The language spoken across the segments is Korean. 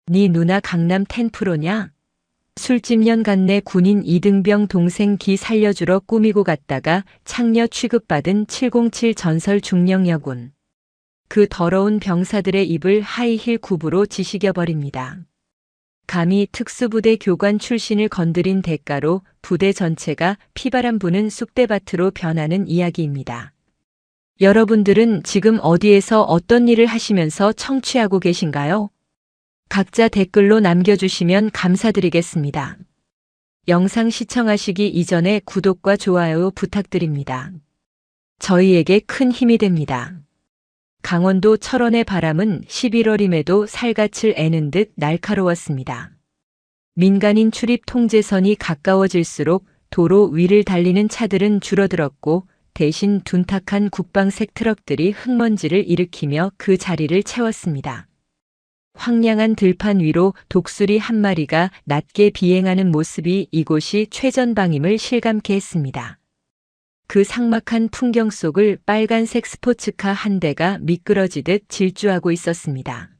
네 누나 강남 10%냐? 술집년 갔네. 군인 이등병 동생 기 살려주러 꾸미고 갔다가 창녀 취급받은 707 전설 중령여군. 그 더러운 병사들의 입을 하이힐 굽으로 지식여버립니다. 감히 특수부대 교관 출신을 건드린 대가로 부대 전체가 피바람 부는 쑥대밭으로 변하는 이야기입니다. 여러분들은 지금 어디에서 어떤 일을 하시면서 청취하고 계신가요? 각자 댓글로 남겨주시면 감사드리겠습니다. 영상 시청하시기 이전에 구독과 좋아요 부탁드립니다. 저희에게 큰 힘이 됩니다. 강원도 철원의 바람은 11월임에도 살갗을 애는 듯 날카로웠습니다. 민간인 출입 통제선이 가까워질수록 도로 위를 달리는 차들은 줄어들었고 대신 둔탁한 국방색 트럭들이 흙먼지를 일으키며 그 자리를 채웠습니다. 황량한 들판 위로 독수리 한 마리가 낮게 비행하는 모습이 이곳이 최전방임을 실감케 했습니다. 그 삭막한 풍경 속을 빨간색 스포츠카 한 대가 미끄러지듯 질주하고 있었습니다.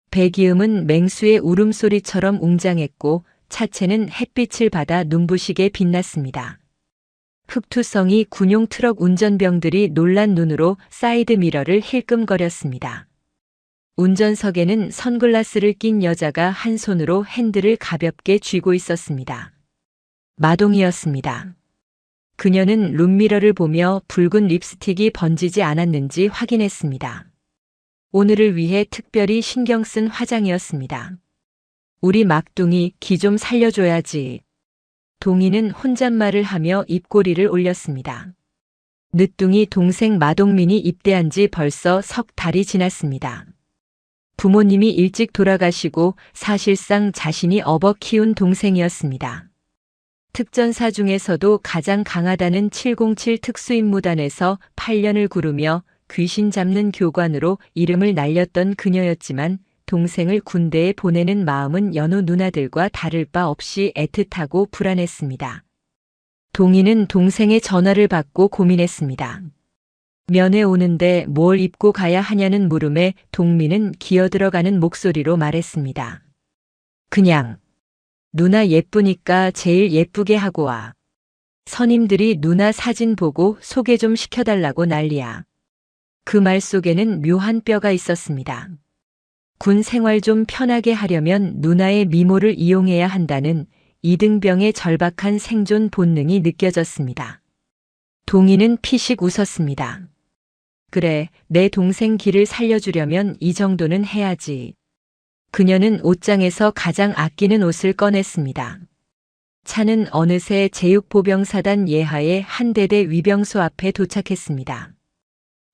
배기음은 맹수의 울음소리처럼 웅장했고 차체는 햇빛을 받아 눈부시게 빛났습니다. 흑투성이 군용 트럭 운전병들이 놀란 눈으로 사이드 미러를 힐끔거렸습니다. 운전석에는 선글라스를 낀 여자가 한 손으로 핸들을 가볍게 쥐고 있었습니다. 마동이었습니다. 그녀는 룸미러를 보며 붉은 립스틱이 번지지 않았는지 확인했습니다. 오늘을 위해 특별히 신경 쓴 화장이었습니다. 우리 막둥이 기 좀 살려줘야지. 동희는 혼잣말을 하며 입꼬리를 올렸습니다. 늦둥이 동생 마동민이 입대한 지 벌써 석 달이 지났습니다. 부모님이 일찍 돌아가시고 사실상 자신이 업어 키운 동생이었습니다. 특전사 중에서도 가장 강하다는 707 특수임무단에서 8년을 구르며 귀신 잡는 교관으로 이름을 날렸던 그녀였지만 동생을 군대에 보내는 마음은 여느 누나들과 다를 바 없이 애틋하고 불안했습니다. 동희는 동생의 전화를 받고 고민했습니다. 면회 오는데 뭘 입고 가야 하냐는 물음에 동민은 기어들어가는 목소리로 말했습니다. 그냥 누나 예쁘니까 제일 예쁘게 하고 와. 선임들이 누나 사진 보고 소개 좀 시켜달라고 난리야. 그 말 속에는 묘한 뼈가 있었습니다. 군 생활 좀 편하게 하려면 누나의 미모를 이용해야 한다는 이등병의 절박한 생존 본능이 느껴졌습니다. 동희는 피식 웃었습니다. 그래, 내 동생 길을 살려주려면 이 정도는 해야지. 그녀는 옷장에서 가장 아끼는 옷을 꺼냈습니다. 차는 어느새 제육보병사단 예하의 한 대대 위병소 앞에 도착했습니다.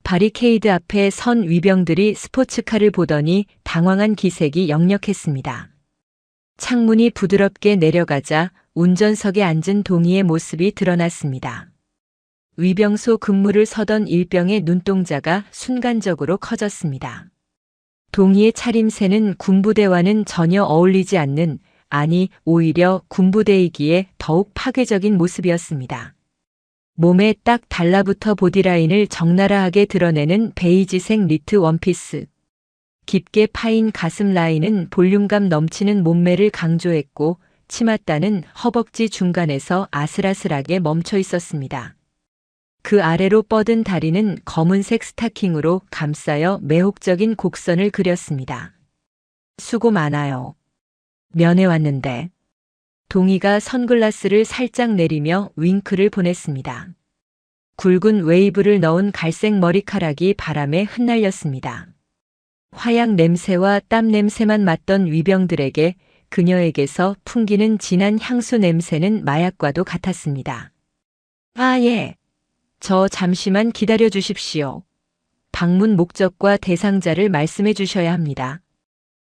바리케이드 앞에 선 위병들이 스포츠카를 보더니 당황한 기색이 역력했습니다. 창문이 부드럽게 내려가자 운전석에 앉은 동희의 모습이 드러났습니다. 위병소 근무를 서던 일병의 눈동자가 순간적으로 커졌습니다. 동희의 차림새는 군부대와는 전혀 어울리지 않는, 아니 오히려 군부대이기에 더욱 파괴적인 모습이었습니다. 몸에 딱 달라붙어 보디라인을 적나라하게 드러내는 베이지색 니트 원피스. 깊게 파인 가슴 라인은 볼륨감 넘치는 몸매를 강조했고 치맛단은 허벅지 중간에서 아슬아슬하게 멈춰 있었습니다. 그 아래로 뻗은 다리는 검은색 스타킹으로 감싸여 매혹적인 곡선을 그렸습니다. 수고 많아요. 면회 왔는데. 동희가 선글라스를 살짝 내리며 윙크를 보냈습니다. 굵은 웨이브를 넣은 갈색 머리카락이 바람에 흩날렸습니다. 화약 냄새와 땀 냄새만 맡던 위병들에게 그녀에게서 풍기는 진한 향수 냄새는 마약과도 같았습니다. 아, 예. 저 잠시만 기다려 주십시오. 방문 목적과 대상자를 말씀해 주셔야 합니다.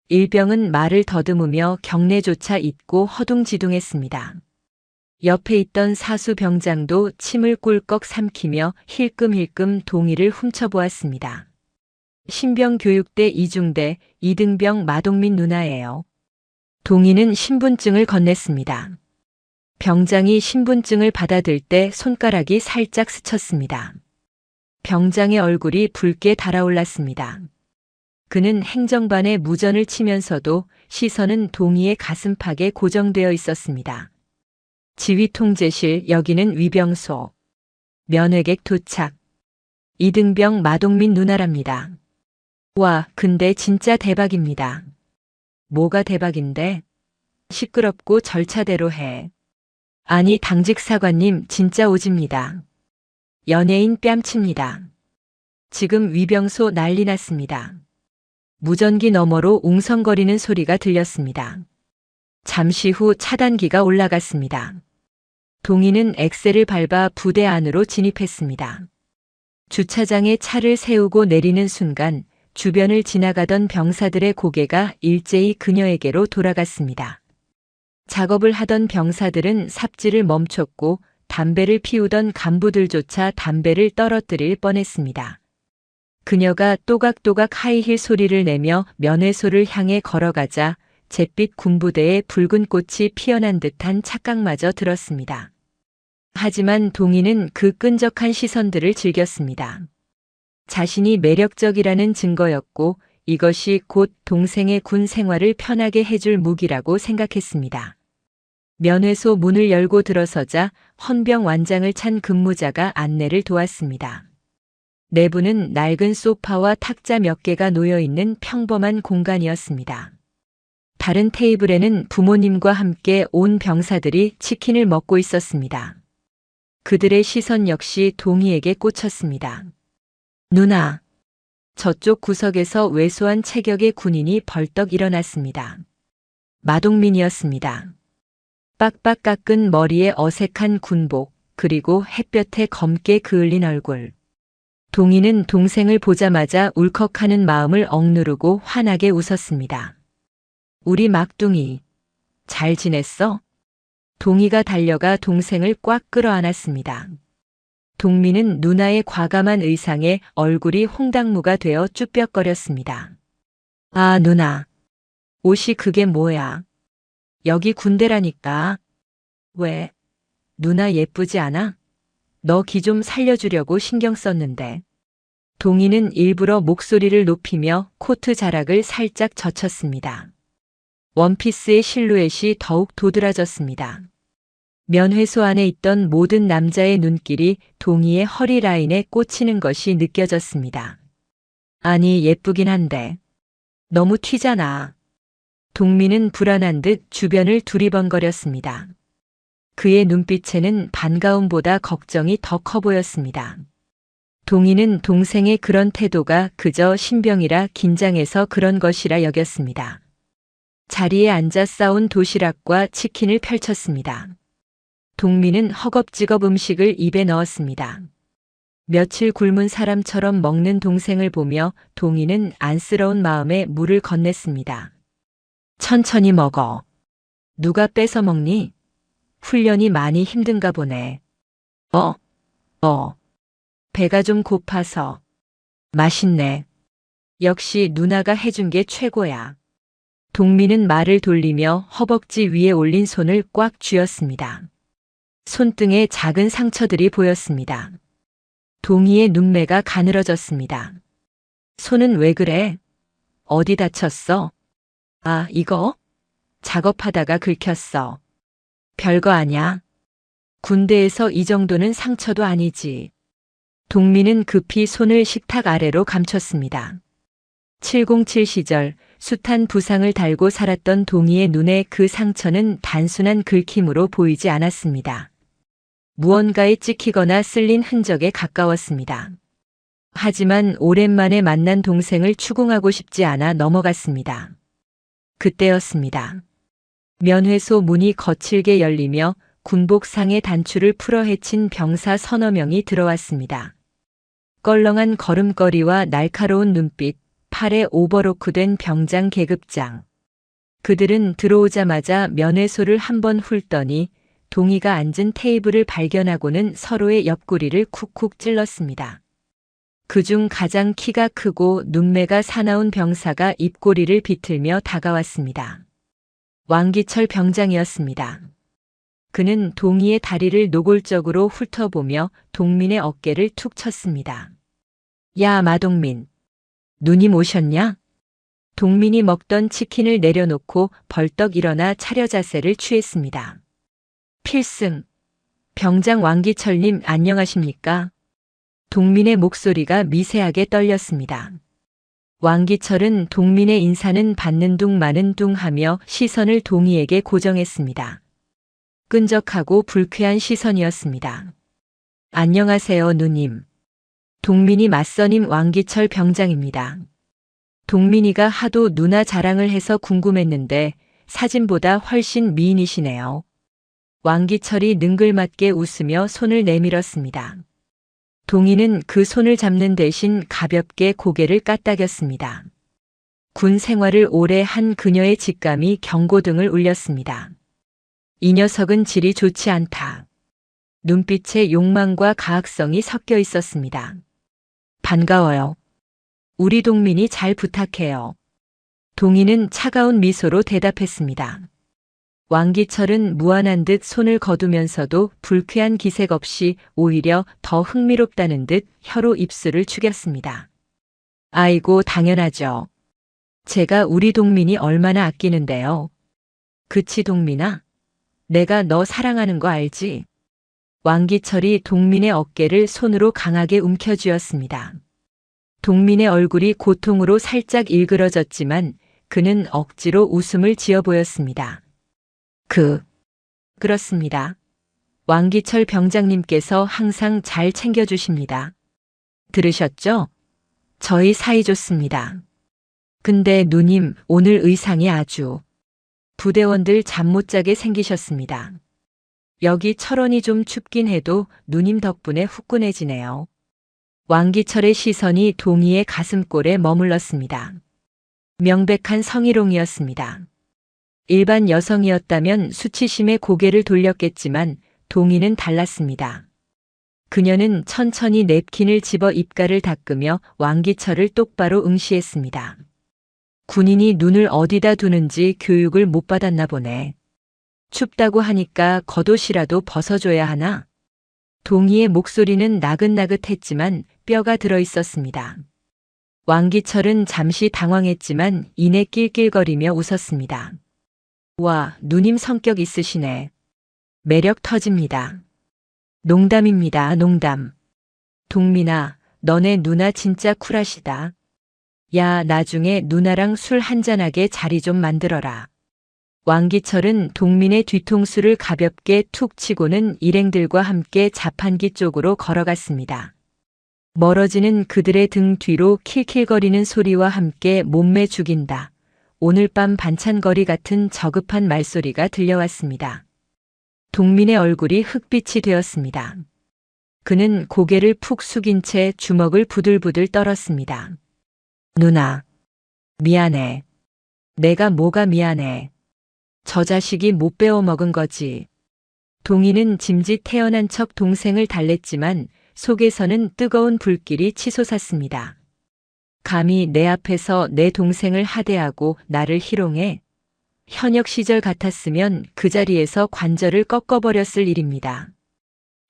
일병은 말을 더듬으며 경례조차 잊고 허둥지둥했습니다. 옆에 있던 사수 병장도 침을 꿀꺽 삼키며 힐끔힐끔 동희를 훔쳐보았습니다. 신병교육대 이중대 이등병 마동민 누나예요. 동희는 신분증을 건넸습니다. 병장이 신분증을 받아들 때 손가락이 살짝 스쳤습니다. 병장의 얼굴이 붉게 달아올랐습니다. 그는 행정반에 무전을 치면서도 시선은 동희의 가슴팍에 고정되어 있었습니다. 지휘 통제실, 여기는 위병소. 면회객 도착. 이등병 마동민 누나랍니다. 와, 근데 진짜 대박입니다. 뭐가 대박인데? 시끄럽고 절차대로 해. 아니, 당직 사관님 진짜 오집니다. 연예인 뺨칩니다. 지금 위병소 난리 났습니다. 무전기 너머로 웅성거리는 소리가 들렸습니다. 잠시 후 차단기가 올라갔습니다. 동희는 엑셀을 밟아 부대 안으로 진입했습니다. 주차장에 차를 세우고 내리는 순간 주변을 지나가던 병사들의 고개가 일제히 그녀에게로 돌아갔습니다. 작업을 하던 병사들은 삽질을 멈췄고 담배를 피우던 간부들조차 담배를 떨어뜨릴 뻔했습니다. 그녀가 또각또각 하이힐 소리를 내며 면회소를 향해 걸어가자 잿빛 군부대에 붉은 꽃이 피어난 듯한 착각마저 들었습니다. 하지만 동희는 그 끈적한 시선들을 즐겼습니다. 자신이 매력적이라는 증거였고 이것이 곧 동생의 군 생활을 편하게 해줄 무기라고 생각했습니다. 면회소 문을 열고 들어서자 헌병 완장을 찬 근무자가 안내를 도왔습니다. 내부는 낡은 소파와 탁자 몇 개가 놓여있는 평범한 공간이었습니다. 다른 테이블에는 부모님과 함께 온 병사들이 치킨을 먹고 있었습니다. 그들의 시선 역시 동희에게 꽂혔습니다. 누나. 저쪽 구석에서 왜소한 체격의 군인이 벌떡 일어났습니다. 마동민이었습니다. 빡빡 깎은 머리에 어색한 군복, 그리고 햇볕에 검게 그을린 얼굴. 동희는 동생을 보자마자 울컥하는 마음을 억누르고 환하게 웃었습니다. 우리 막둥이, 잘 지냈어? 동희가 달려가 동생을 꽉 끌어안았습니다. 동민은 누나의 과감한 의상에 얼굴이 홍당무가 되어 쭈뼛거렸습니다. 아, 누나. 옷이 그게 뭐야? 여기 군대라니까. 왜? 누나 예쁘지 않아? 너 기 좀 살려주려고 신경 썼는데. 동희는 일부러 목소리를 높이며 코트 자락을 살짝 젖혔습니다. 원피스의 실루엣이 더욱 도드라졌습니다. 면회소 안에 있던 모든 남자의 눈길이 동희의 허리 라인에 꽂히는 것이 느껴졌습니다. 아니, 예쁘긴 한데. 너무 튀잖아. 동민은 불안한 듯 주변을 두리번거렸습니다. 그의 눈빛에는 반가움보다 걱정이 더 커 보였습니다. 동희는 동생의 그런 태도가 그저 신병이라 긴장해서 그런 것이라 여겼습니다. 자리에 앉아 싸온 도시락과 치킨을 펼쳤습니다. 동민은 허겁지겁 음식을 입에 넣었습니다. 며칠 굶은 사람처럼 먹는 동생을 보며 동희는 안쓰러운 마음에 물을 건넸습니다. 천천히 먹어. 누가 뺏어 먹니? 훈련이 많이 힘든가 보네. 배가 좀 고파서. 맛있네. 역시 누나가 해준 게 최고야. 동민은 말을 돌리며 허벅지 위에 올린 손을 꽉 쥐었습니다. 손등에 작은 상처들이 보였습니다. 동희의 눈매가 가늘어졌습니다. 손은 왜 그래? 어디 다쳤어? 아, 이거? 작업하다가 긁혔어. 별거 아냐. 군대에서 이 정도는 상처도 아니지. 동민은 급히 손을 식탁 아래로 감췄습니다. 707 시절 숱한 부상을 달고 살았던 동희의 눈에 그 상처는 단순한 긁힘으로 보이지 않았습니다. 무언가에 찍히거나 쓸린 흔적에 가까웠습니다. 하지만 오랜만에 만난 동생을 추궁하고 싶지 않아 넘어갔습니다. 그때였습니다. 면회소 문이 거칠게 열리며 군복상의 단추를 풀어 헤친 병사 서너 명이 들어왔습니다. 껄렁한 걸음걸이와 날카로운 눈빛, 팔에 오버로크된 병장 계급장. 그들은 들어오자마자 면회소를 한번 훑더니 동희가 앉은 테이블을 발견하고는 서로의 옆구리를 쿡쿡 찔렀습니다. 그중 가장 키가 크고 눈매가 사나운 병사가 입꼬리를 비틀며 다가왔습니다. 왕기철 병장이었습니다. 그는 동희의 다리를 노골적으로 훑어보며 동민의 어깨를 툭 쳤습니다. 야, 마동민. 누님 오셨냐? 동민이 먹던 치킨을 내려놓고 벌떡 일어나 차려 자세를 취했습니다. 필승. 병장 왕기철님 안녕하십니까? 동민의 목소리가 미세하게 떨렸습니다. 왕기철은 동민의 인사는 받는 둥 마는 둥 하며 시선을 동희에게 고정했습니다. 끈적하고 불쾌한 시선이었습니다. 안녕하세요, 누님. 동민이 맞서님 왕기철 병장입니다. 동민이가 하도 누나 자랑을 해서 궁금했는데 사진보다 훨씬 미인이시네요. 왕기철이 능글맞게 웃으며 손을 내밀었습니다. 동희는 그 손을 잡는 대신 가볍게 고개를 까딱였습니다. 군 생활을 오래 한 그녀의 직감이 경고등을 울렸습니다. 이 녀석은 질이 좋지 않다. 눈빛에 욕망과 가학성이 섞여 있었습니다. 반가워요. 우리 동민이 잘 부탁해요. 동희는 차가운 미소로 대답했습니다. 왕기철은 무안한 듯 손을 거두면서도 불쾌한 기색 없이 오히려 더 흥미롭다는 듯 혀로 입술을 축였습니다. 아이고, 당연하죠. 제가 우리 동민이 얼마나 아끼는데요. 그치, 동민아? 내가 너 사랑하는 거 알지? 왕기철이 동민의 어깨를 손으로 강하게 움켜쥐었습니다. 동민의 얼굴이 고통으로 살짝 일그러졌지만 그는 억지로 웃음을 지어 보였습니다. 그렇습니다. 왕기철 병장님께서 항상 잘 챙겨주십니다. 들으셨죠? 저희 사이 좋습니다. 근데 누님, 오늘 의상이 아주 부대원들 잠 못 자게 생기셨습니다. 여기 철원이 좀 춥긴 해도 누님 덕분에 후끈해지네요. 왕기철의 시선이 동희의 가슴골에 머물렀습니다. 명백한 성희롱이었습니다. 일반 여성이었다면 수치심에 고개를 돌렸겠지만 동희는 달랐습니다. 그녀는 천천히 냅킨을 집어 입가를 닦으며 왕기철을 똑바로 응시했습니다. 군인이 눈을 어디다 두는지 교육을 못 받았나 보네. 춥다고 하니까 겉옷이라도 벗어줘야 하나? 동희의 목소리는 나긋나긋했지만 뼈가 들어있었습니다. 왕기철은 잠시 당황했지만 이내 낄낄거리며 웃었습니다. 와, 누님 성격 있으시네. 매력 터집니다. 농담입니다, 농담. 동민아, 너네 누나 진짜 쿨하시다. 야, 나중에 누나랑 술 한잔하게 자리 좀 만들어라. 왕기철은 동민의 뒤통수를 가볍게 툭 치고는 일행들과 함께 자판기 쪽으로 걸어갔습니다. 멀어지는 그들의 등 뒤로 킬킬거리는 소리와 함께 몸매 죽인다. 오늘 밤 반찬거리 같은 저급한 말소리가 들려왔습니다. 동민의 얼굴이 흑빛이 되었습니다. 그는 고개를 푹 숙인 채 주먹을 부들부들 떨었습니다. 누나, 미안해. 내가 뭐가 미안해. 저 자식이 못 배워먹은 거지. 동희는 짐짓 태어난 척 동생을 달랬지만 속에서는 뜨거운 불길이 치솟았습니다. 감히 내 앞에서 내 동생을 하대하고 나를 희롱해? 현역 시절 같았으면 그 자리에서 관절을 꺾어버렸을 일입니다.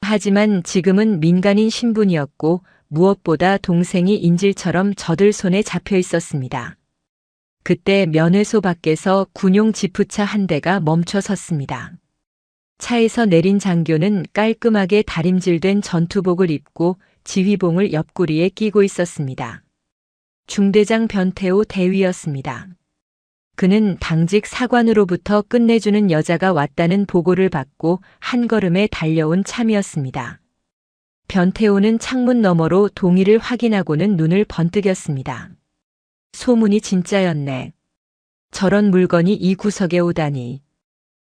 하지만 지금은 민간인 신분이었고 무엇보다 동생이 인질처럼 저들 손에 잡혀 있었습니다. 그때 면회소 밖에서 군용 지프차 한 대가 멈춰 섰습니다. 차에서 내린 장교는 깔끔하게 다림질된 전투복을 입고 지휘봉을 옆구리에 끼고 있었습니다. 중대장 변태호 대위였습니다. 그는 당직 사관으로부터 끝내주는 여자가 왔다는 보고를 받고 한 걸음에 달려온 참이었습니다. 변태호는 창문 너머로 동희를 확인하고는 눈을 번뜩였습니다. 소문이 진짜였네. 저런 물건이 이 구석에 오다니.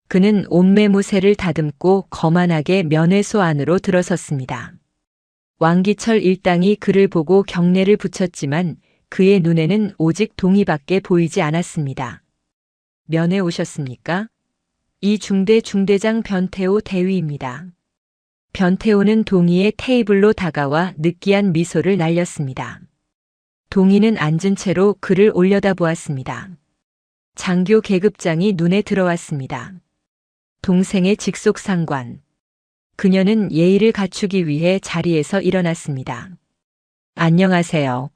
그는 옷매무새를 다듬고 거만하게 면회소 안으로 들어섰습니다. 왕기철 일당이 그를 보고 경례를 붙였지만 그의 눈에는 오직 동희밖에 보이지 않았습니다. 면회 오셨습니까? 이 중대장 변태호 대위입니다. 변태호는 동희의 테이블로 다가와 느끼한 미소를 날렸습니다. 동희는 앉은 채로 그를 올려다보았습니다. 장교 계급장이 눈에 들어왔습니다. 동생의 직속상관. 그녀는 예의를 갖추기 위해 자리에서 일어났습니다. 안녕하세요.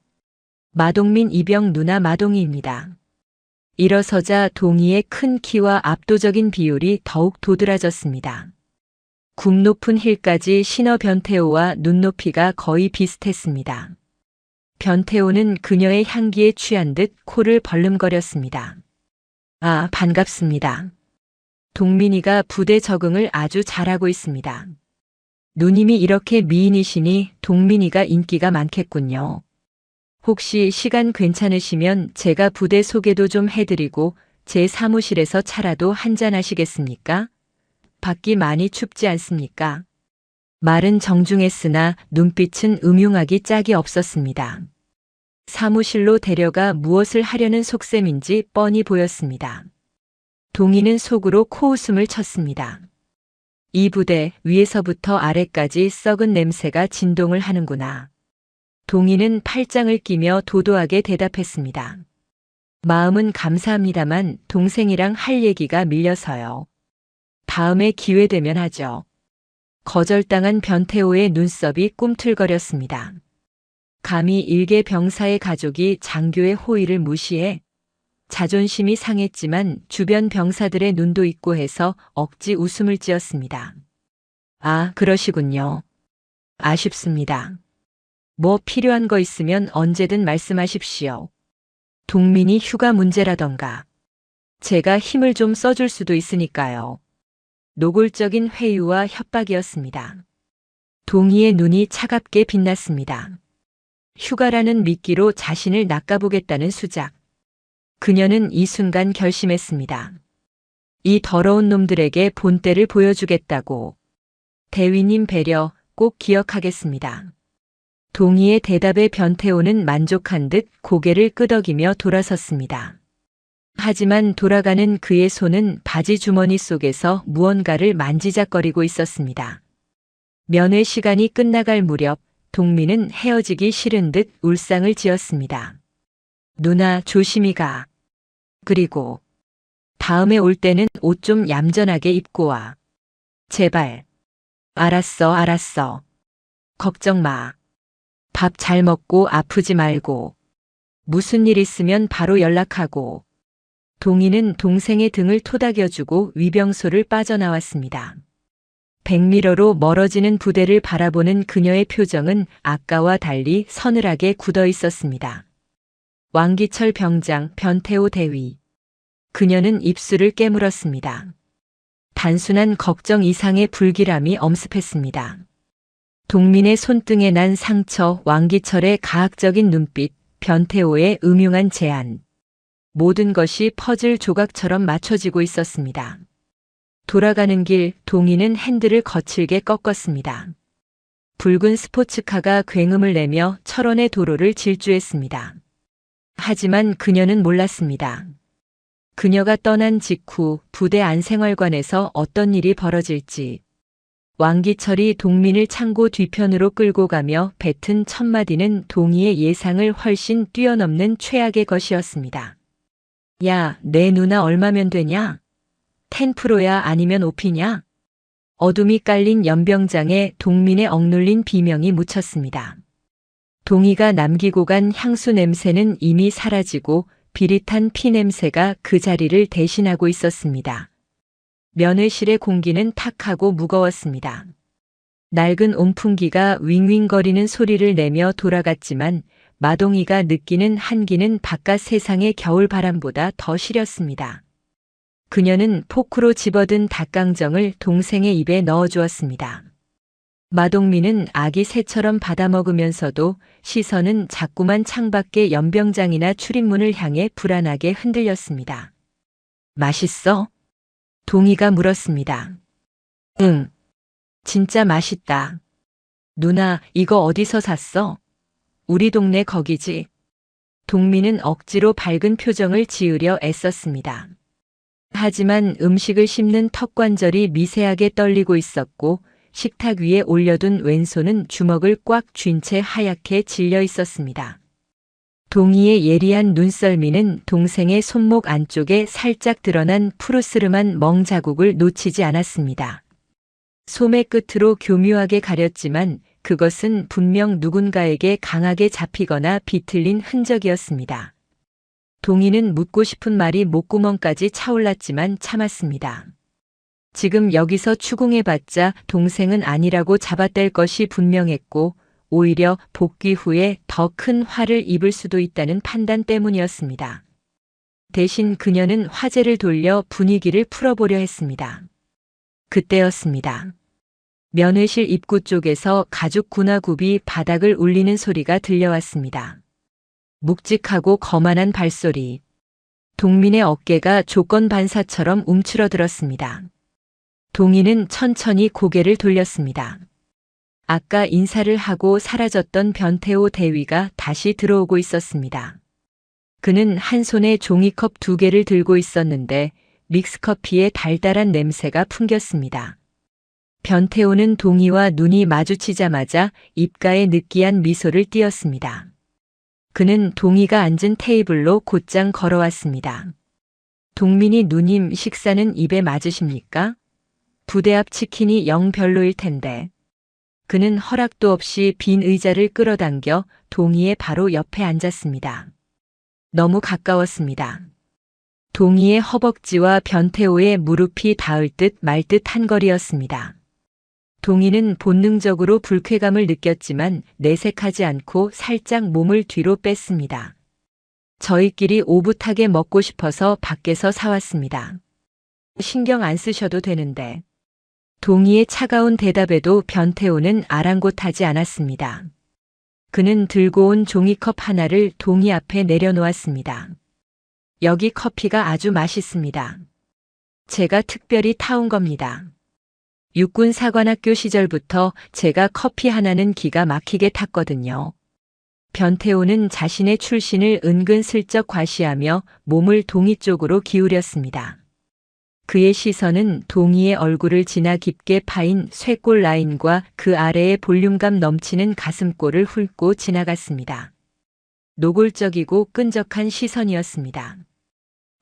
마동민 이병 누나 마동희입니다. 일어서자 동희의 큰 키와 압도적인 비율이 더욱 도드라졌습니다. 굽 높은 힐까지 신어 변태호와 눈높이가 거의 비슷했습니다. 변태호는 그녀의 향기에 취한 듯 코를 벌름거렸습니다. 아, 반갑습니다. 동민이가 부대 적응을 아주 잘하고 있습니다. 누님이 이렇게 미인이시니 동민이가 인기가 많겠군요. 혹시 시간 괜찮으시면 제가 부대 소개도 좀 해드리고 제 사무실에서 차라도 한잔 하시겠습니까? 밖이 많이 춥지 않습니까? 말은 정중했으나 눈빛은 음흉하기 짝이 없었습니다. 사무실로 데려가 무엇을 하려는 속셈인지 뻔히 보였습니다. 동희는 속으로 코웃음을 쳤습니다. 이 부대 위에서부터 아래까지 썩은 냄새가 진동을 하는구나. 동희는 팔짱을 끼며 도도하게 대답했습니다. 마음은 감사합니다만 동생이랑 할 얘기가 밀려서요. 다음에 기회 되면 하죠. 거절당한 변태호의 눈썹이 꿈틀거렸습니다. 감히 일개 병사의 가족이 장교의 호의를 무시해 자존심이 상했지만 주변 병사들의 눈도 있고 해서 억지 웃음을 지었습니다. 아, 그러시군요. 아쉽습니다. 뭐 필요한 거 있으면 언제든 말씀하십시오. 동민이 휴가 문제라던가 제가 힘을 좀 써줄 수도 있으니까요. 노골적인 회유와 협박이었습니다. 동희의 눈이 차갑게 빛났습니다. 휴가라는 미끼로 자신을 낚아보겠다는 수작. 그녀는 이 순간 결심했습니다. 이 더러운 놈들에게 본때를 보여주겠다고. 대위님 배려 꼭 기억하겠습니다. 동희의 대답에 변태호는 만족한 듯 고개를 끄덕이며 돌아섰습니다. 하지만 돌아가는 그의 손은 바지 주머니 속에서 무언가를 만지작거리고 있었습니다. 면회 시간이 끝나갈 무렵 동민은 헤어지기 싫은 듯 울상을 지었습니다. 누나 조심히 가. 그리고 다음에 올 때는 옷 좀 얌전하게 입고 와. 제발. 알았어. 걱정 마. 밥 잘 먹고 아프지 말고. 무슨 일 있으면 바로 연락하고. 동희는 동생의 등을 토닥여주고 위병소를 빠져나왔습니다. 백미러로 멀어지는 부대를 바라보는 그녀의 표정은 아까와 달리 서늘하게 굳어 있었습니다. 왕기철 병장, 변태호 대위. 그녀는 입술을 깨물었습니다. 단순한 걱정 이상의 불길함이 엄습했습니다. 동민의 손등에 난 상처, 왕기철의 가학적인 눈빛, 변태호의 음흉한 제안. 모든 것이 퍼즐 조각처럼 맞춰지고 있었습니다. 돌아가는 길 동희는 핸들을 거칠게 꺾었습니다. 붉은 스포츠카가 굉음을 내며 철원의 도로를 질주했습니다. 하지만 그녀는 몰랐습니다. 그녀가 떠난 직후 부대 안생활관에서 어떤 일이 벌어질지. 왕기철이 동민을 창고 뒤편으로 끌고 가며 뱉은 첫마디는 동희의 예상을 훨씬 뛰어넘는 최악의 것이었습니다. 야, 내 누나 얼마면 되냐? 10%야 아니면 5피냐? 어둠이 깔린 연병장에 동민의 억눌린 비명이 묻혔습니다. 동희가 남기고 간 향수 냄새는 이미 사라지고 비릿한 피 냄새가 그 자리를 대신하고 있었습니다. 면회실의 공기는 탁하고 무거웠습니다. 낡은 온풍기가 윙윙거리는 소리를 내며 돌아갔지만 마동이가 느끼는 한기는 바깥 세상의 겨울바람보다 더 시렸습니다. 그녀는 포크로 집어든 닭강정을 동생의 입에 넣어주었습니다. 마동민은 아기 새처럼 받아먹으면서도 시선은 자꾸만 창밖의 연병장이나 출입문을 향해 불안하게 흔들렸습니다. 맛있어? 동희가 물었습니다. 응. 진짜 맛있다. 누나, 이거 어디서 샀어? 우리 동네 거기지. 동민은 억지로 밝은 표정을 지으려 애썼습니다. 하지만 음식을 씹는 턱관절이 미세하게 떨리고 있었고 식탁 위에 올려둔 왼손은 주먹을 꽉 쥔 채 하얗게 질려 있었습니다. 동희의 예리한 눈썰미는 동생의 손목 안쪽에 살짝 드러난 푸르스름한 멍 자국을 놓치지 않았습니다. 소매 끝으로 교묘하게 가렸지만 그것은 분명 누군가에게 강하게 잡히거나 비틀린 흔적이었습니다. 동희는 묻고 싶은 말이 목구멍까지 차올랐지만 참았습니다. 지금 여기서 추궁해봤자 동생은 아니라고 잡아댈 것이 분명했고 오히려 복귀 후에 더 큰 화를 입을 수도 있다는 판단 때문이었습니다. 대신 그녀는 화제를 돌려 분위기를 풀어보려 했습니다. 그때였습니다. 면회실 입구 쪽에서 가죽 군화굽이 바닥을 울리는 소리가 들려왔습니다. 묵직하고 거만한 발소리. 동민의 어깨가 조건반사처럼 움츠러들었습니다. 동희는 천천히 고개를 돌렸습니다. 아까 인사를 하고 사라졌던 변태호 대위가 다시 들어오고 있었습니다. 그는 한 손에 종이컵 2개를 들고 있었는데 믹스커피의 달달한 냄새가 풍겼습니다. 변태호는 동희와 눈이 마주치자마자 입가에 느끼한 미소를 띄었습니다. 그는 동희가 앉은 테이블로 곧장 걸어왔습니다. 동민이 누님 식사는 입에 맞으십니까? 부대 앞 치킨이 영 별로일 텐데. 그는 허락도 없이 빈 의자를 끌어당겨 동희의 바로 옆에 앉았습니다. 너무 가까웠습니다. 동희의 허벅지와 변태호의 무릎이 닿을 듯 말 듯 한 거리였습니다. 동희는 본능적으로 불쾌감을 느꼈지만 내색하지 않고 살짝 몸을 뒤로 뺐습니다. 저희끼리 오붓하게 먹고 싶어서 밖에서 사왔습니다. 신경 안 쓰셔도 되는데. 동희의 차가운 대답에도 변태호는 아랑곳하지 않았습니다. 그는 들고 온 종이컵 하나를 동희 앞에 내려놓았습니다. 여기 커피가 아주 맛있습니다. 제가 특별히 타온 겁니다. 육군 사관학교 시절부터 제가 커피 하나는 기가 막히게 탔거든요. 변태호는 자신의 출신을 은근슬쩍 과시하며 몸을 동희 쪽으로 기울였습니다. 그의 시선은 동희의 얼굴을 지나 깊게 파인 쇄골 라인과 그 아래의 볼륨감 넘치는 가슴골을 훑고 지나갔습니다. 노골적이고 끈적한 시선이었습니다.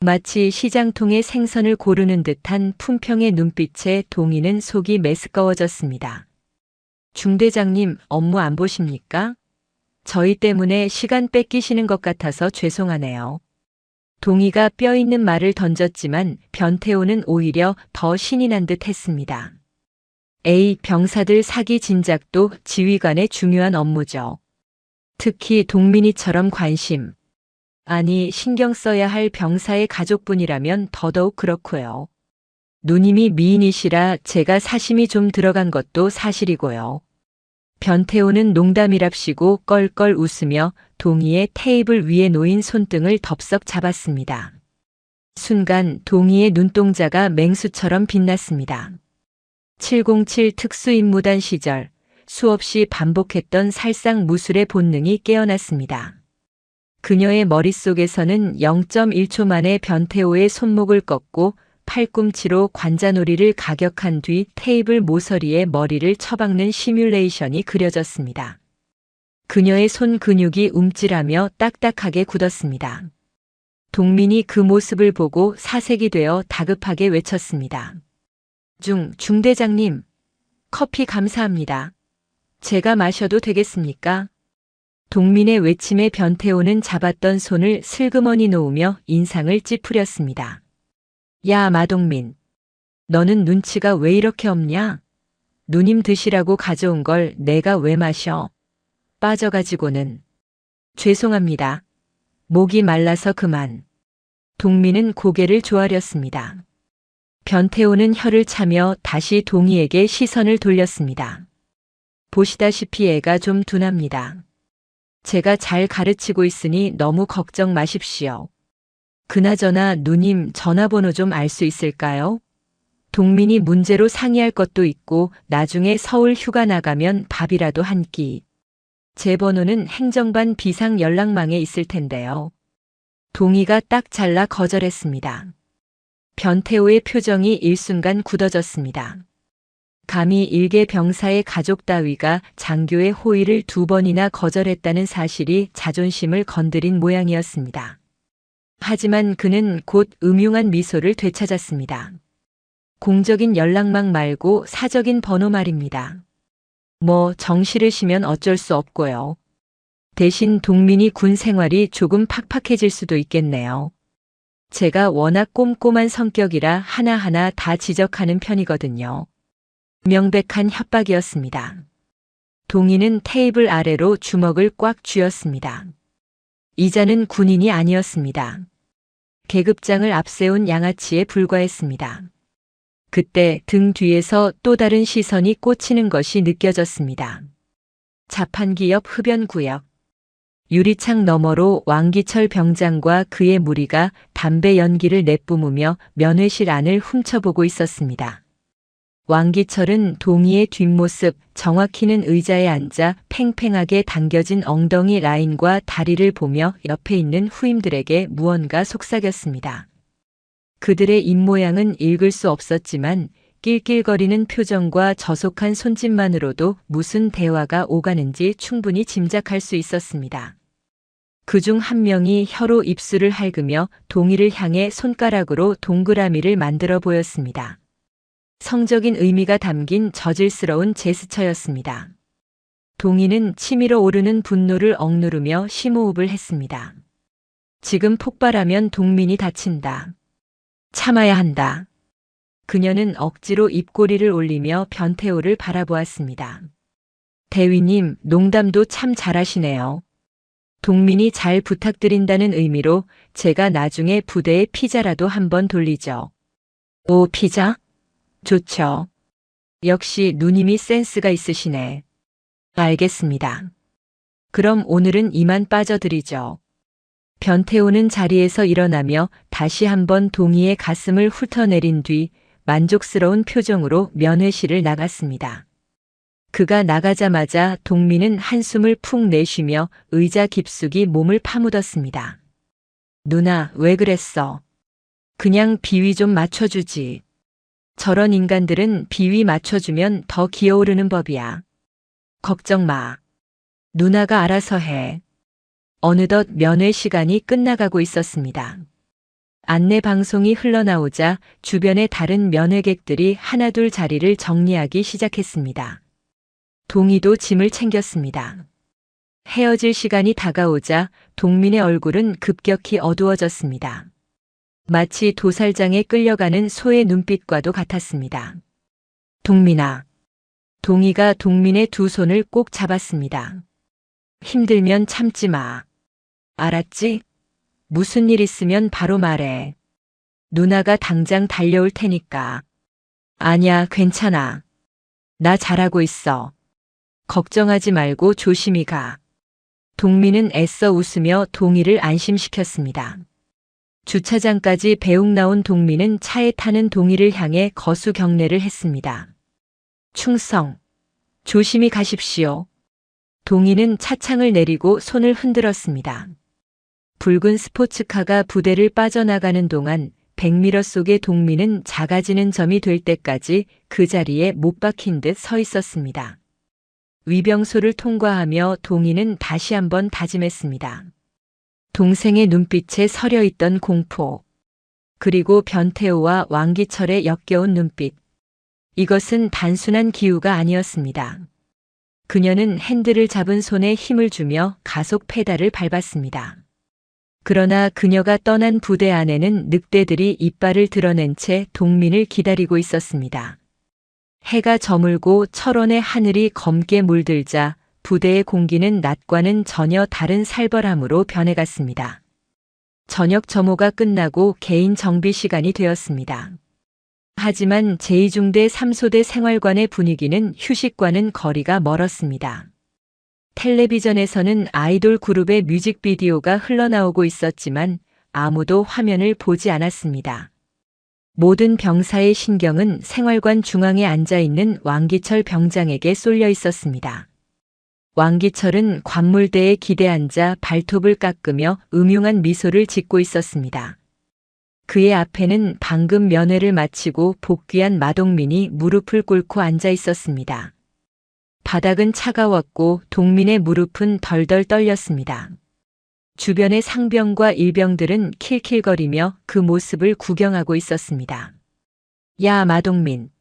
마치 시장통에 생선을 고르는 듯한 품평의 눈빛에 동희는 속이 메스꺼워졌습니다. 중대장님, 업무 안 보십니까? 저희 때문에 시간 뺏기시는 것 같아서 죄송하네요. 동희가 뼈 있는 말을 던졌지만 변태호는 오히려 더 신이 난 듯 했습니다. 에이, 병사들 사기 진작도 지휘관의 중요한 업무죠. 특히 동민이처럼 관심, 아니 신경 써야 할 병사의 가족분이라면 더더욱 그렇고요. 누님이 미인이시라 제가 사심이 좀 들어간 것도 사실이고요. 변태호는 농담이랍시고 껄껄 웃으며 동희의 테이블 위에 놓인 손등을 덥석 잡았습니다. 순간 동희의 눈동자가 맹수처럼 빛났습니다. 707 특수임무단 시절 수없이 반복했던 살상무술의 본능이 깨어났습니다. 그녀의 머릿속에서는 0.1초 만에 변태호의 손목을 꺾고 팔꿈치로 관자놀이를 가격한 뒤 테이블 모서리에 머리를 처박는 시뮬레이션이 그려졌습니다. 그녀의 손 근육이 움찔하며 딱딱하게 굳었습니다. 동민이 그 모습을 보고 사색이 되어 다급하게 외쳤습니다. 중대장님, 커피 감사합니다. 제가 마셔도 되겠습니까? 동민의 외침에 변태호는 잡았던 손을 슬그머니 놓으며 인상을 찌푸렸습니다. 야, 마동민. 너는 눈치가 왜 이렇게 없냐? 누님 드시라고 가져온 걸 내가 왜 마셔? 빠져가지고는. 죄송합니다. 목이 말라서 그만. 동민은 고개를 조아렸습니다. 변태호는 혀를 차며 다시 동희에게 시선을 돌렸습니다. 보시다시피 애가 좀 둔합니다. 제가 잘 가르치고 있으니 너무 걱정 마십시오. 그나저나 누님 전화번호 좀 알 수 있을까요? 동민이 문제로 상의할 것도 있고 나중에 서울 휴가 나가면 밥이라도 한 끼. 제 번호는 행정반 비상 연락망에 있을 텐데요. 동희가 딱 잘라 거절했습니다. 변태호의 표정이 일순간 굳어졌습니다. 감히 일개 병사의 가족 따위가 장교의 호의를 2번이나 거절했다는 사실이 자존심을 건드린 모양이었습니다. 하지만 그는 곧 음흉한 미소를 되찾았습니다. 공적인 연락망 말고 사적인 번호 말입니다. 정 싫으시면 어쩔 수 없고요. 대신 동민이 군 생활이 조금 팍팍해질 수도 있겠네요. 제가 워낙 꼼꼼한 성격이라 하나하나 다 지적하는 편이거든요. 명백한 협박이었습니다. 동희는 테이블 아래로 주먹을 꽉 쥐었습니다. 이자는 군인이 아니었습니다. 계급장을 앞세운 양아치에 불과했습니다. 그때 등 뒤에서 또 다른 시선이 꽂히는 것이 느껴졌습니다. 자판기 옆 흡연구역. 유리창 너머로 왕기철 병장과 그의 무리가 담배 연기를 내뿜으며 면회실 안을 훔쳐보고 있었습니다. 왕기철은 동희의 뒷모습, 정확히는 의자에 앉아 팽팽하게 당겨진 엉덩이 라인과 다리를 보며 옆에 있는 후임들에게 무언가 속삭였습니다. 그들의 입모양은 읽을 수 없었지만 낄낄거리는 표정과 저속한 손짓만으로도 무슨 대화가 오가는지 충분히 짐작할 수 있었습니다. 그중 한 명이 혀로 입술을 핥으며 동희를 향해 손가락으로 동그라미를 만들어 보였습니다. 성적인 의미가 담긴 저질스러운 제스처였습니다. 동희는 치밀어 오르는 분노를 억누르며 심호흡을 했습니다. 지금 폭발하면 동민이 다친다. 참아야 한다. 그녀는 억지로 입꼬리를 올리며 변태호를 바라보았습니다. 대위님, 농담도 참 잘하시네요. 동민이 잘 부탁드린다는 의미로 제가 나중에 부대에 피자라도 한번 돌리죠. 오, 피자? 좋죠. 역시 누님이 센스가 있으시네. 알겠습니다. 그럼 오늘은 이만 빠져드리죠. 변태호는 자리에서 일어나며 다시 한번 동희의 가슴을 훑어내린 뒤 만족스러운 표정으로 면회실을 나갔습니다. 그가 나가자마자 동민은 한숨을 푹 내쉬며 의자 깊숙이 몸을 파묻었습니다. 누나, 왜 그랬어? 그냥 비위 좀 맞춰주지. 저런 인간들은 비위 맞춰주면 더 기어오르는 법이야. 걱정 마. 누나가 알아서 해. 어느덧 면회 시간이 끝나가고 있었습니다. 안내 방송이 흘러나오자 주변의 다른 면회객들이 하나둘 자리를 정리하기 시작했습니다. 동희도 짐을 챙겼습니다. 헤어질 시간이 다가오자 동민의 얼굴은 급격히 어두워졌습니다. 마치 도살장에 끌려가는 소의 눈빛과도 같았습니다. 동민아. 동희가 동민의 두 손을 꼭 잡았습니다. 힘들면 참지 마. 알았지? 무슨 일 있으면 바로 말해. 누나가 당장 달려올 테니까. 아니야, 괜찮아. 나 잘하고 있어. 걱정하지 말고 조심히 가. 동민은 애써 웃으며 동희를 안심시켰습니다. 주차장까지 배웅 나온 동민은 차에 타는 동희를 향해 거수 경례를 했습니다. 충성. 조심히 가십시오. 동희는 차창을 내리고 손을 흔들었습니다. 붉은 스포츠카가 부대를 빠져나가는 동안 백미러 속의 동민은 작아지는 점이 될 때까지 그 자리에 못 박힌 듯 서 있었습니다. 위병소를 통과하며 동희는 다시 한번 다짐했습니다. 동생의 눈빛에 서려있던 공포, 그리고 변태호와 왕기철의 역겨운 눈빛. 이것은 단순한 기우가 아니었습니다. 그녀는 핸들을 잡은 손에 힘을 주며 가속 페달을 밟았습니다. 그러나 그녀가 떠난 부대 안에는 늑대들이 이빨을 드러낸 채 동민을 기다리고 있었습니다. 해가 저물고 철원의 하늘이 검게 물들자 부대의 공기는 낮과는 전혀 다른 살벌함으로 변해갔습니다. 저녁 점호가 끝나고 개인 정비 시간이 되었습니다. 하지만 제2중대 3소대 생활관의 분위기는 휴식과는 거리가 멀었습니다. 텔레비전에서는 아이돌 그룹의 뮤직비디오가 흘러나오고 있었지만 아무도 화면을 보지 않았습니다. 모든 병사의 신경은 생활관 중앙에 앉아있는 왕기철 병장에게 쏠려 있었습니다. 왕기철은 관물대에 기대 앉아 발톱을 깎으며 음흉한 미소를 짓고 있었습니다. 그의 앞에는 방금 면회를 마치고 복귀한 마동민이 무릎을 꿇고 앉아 있었습니다. 바닥은 차가웠고 동민의 무릎은 덜덜 떨렸습니다. 주변의 상병과 일병들은 킬킬거리며 그 모습을 구경하고 있었습니다. 야, 마동민.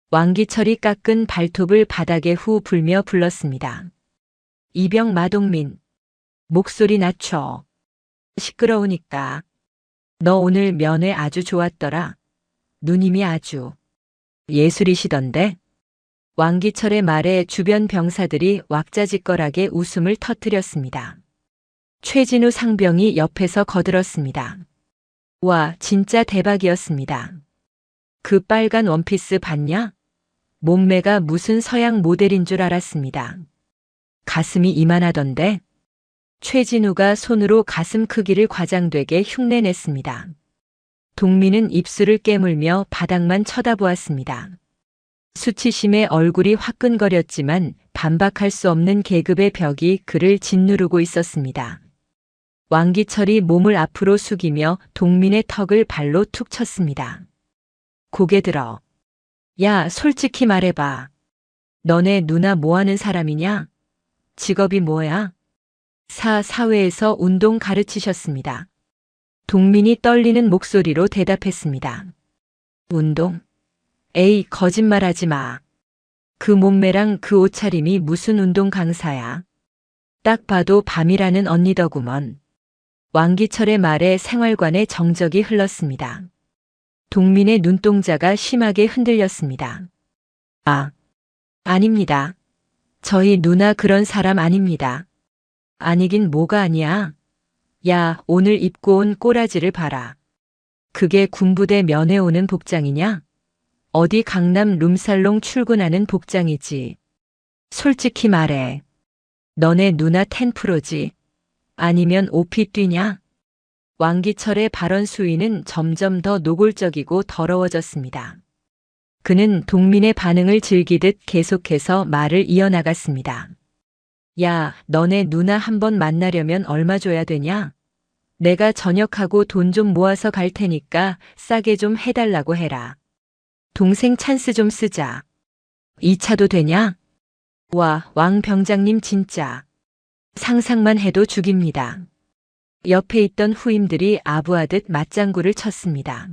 왕기철이 깎은 발톱을 바닥에 후 불며 불렀습니다. 이병 마동민. 목소리 낮춰. 시끄러우니까. 너 오늘 면회 아주 좋았더라. 누님이 아주 예술이시던데? 왕기철의 말에 주변 병사들이 왁자지껄하게 웃음을 터뜨렸습니다. 최진우 상병이 옆에서 거들었습니다. 와, 진짜 대박이었습니다. 그 빨간 원피스 봤냐? 몸매가 무슨 서양 모델인 줄 알았습니다. 가슴이 이만하던데? 최진우가 손으로 가슴 크기를 과장되게 흉내냈습니다. 동민은 입술을 깨물며 바닥만 쳐다보았습니다. 수치심에 얼굴이 화끈거렸지만 반박할 수 없는 계급의 벽이 그를 짓누르고 있었습니다. 왕기철이 몸을 앞으로 숙이며 동민의 턱을 발로 툭 쳤습니다. 고개 들어. 야, 솔직히 말해봐. 너네 누나 뭐하는 사람이냐? 직업이 뭐야? 사회에서 운동 가르치셨습니다. 동민이 떨리는 목소리로 대답했습니다. 운동? 에이, 거짓말하지 마. 그 몸매랑 그 옷차림이 무슨 운동 강사야. 딱 봐도 밤이라는 언니더구먼. 왕기철의 말에 생활관에 정적이 흘렀습니다. 동민의 눈동자가 심하게 흔들렸습니다. 아, 아닙니다. 저희 누나 그런 사람 아닙니다. 아니긴 뭐가 아니야. 야, 오늘 입고 온 꼬라지를 봐라. 그게 군부대 면회 오는 복장이냐? 어디 강남 룸살롱 출근하는 복장이지. 솔직히 말해. 너네 누나 10%지. 아니면 오피 뛰냐? 왕기철의 발언 수위는 점점 더 노골적이고 더러워졌습니다. 그는 동민의 반응을 즐기듯 계속해서 말을 이어나갔습니다. 야, 너네 누나 한번 만나려면 얼마 줘야 되냐? 내가 전역하고 돈 좀 모아서 갈 테니까 싸게 좀 해달라고 해라. 동생 찬스 좀 쓰자. 2차도 되냐? 와, 왕 병장님 진짜. 상상만 해도 죽입니다. 옆에 있던 후임들이 아부하듯 맞장구를 쳤습니다.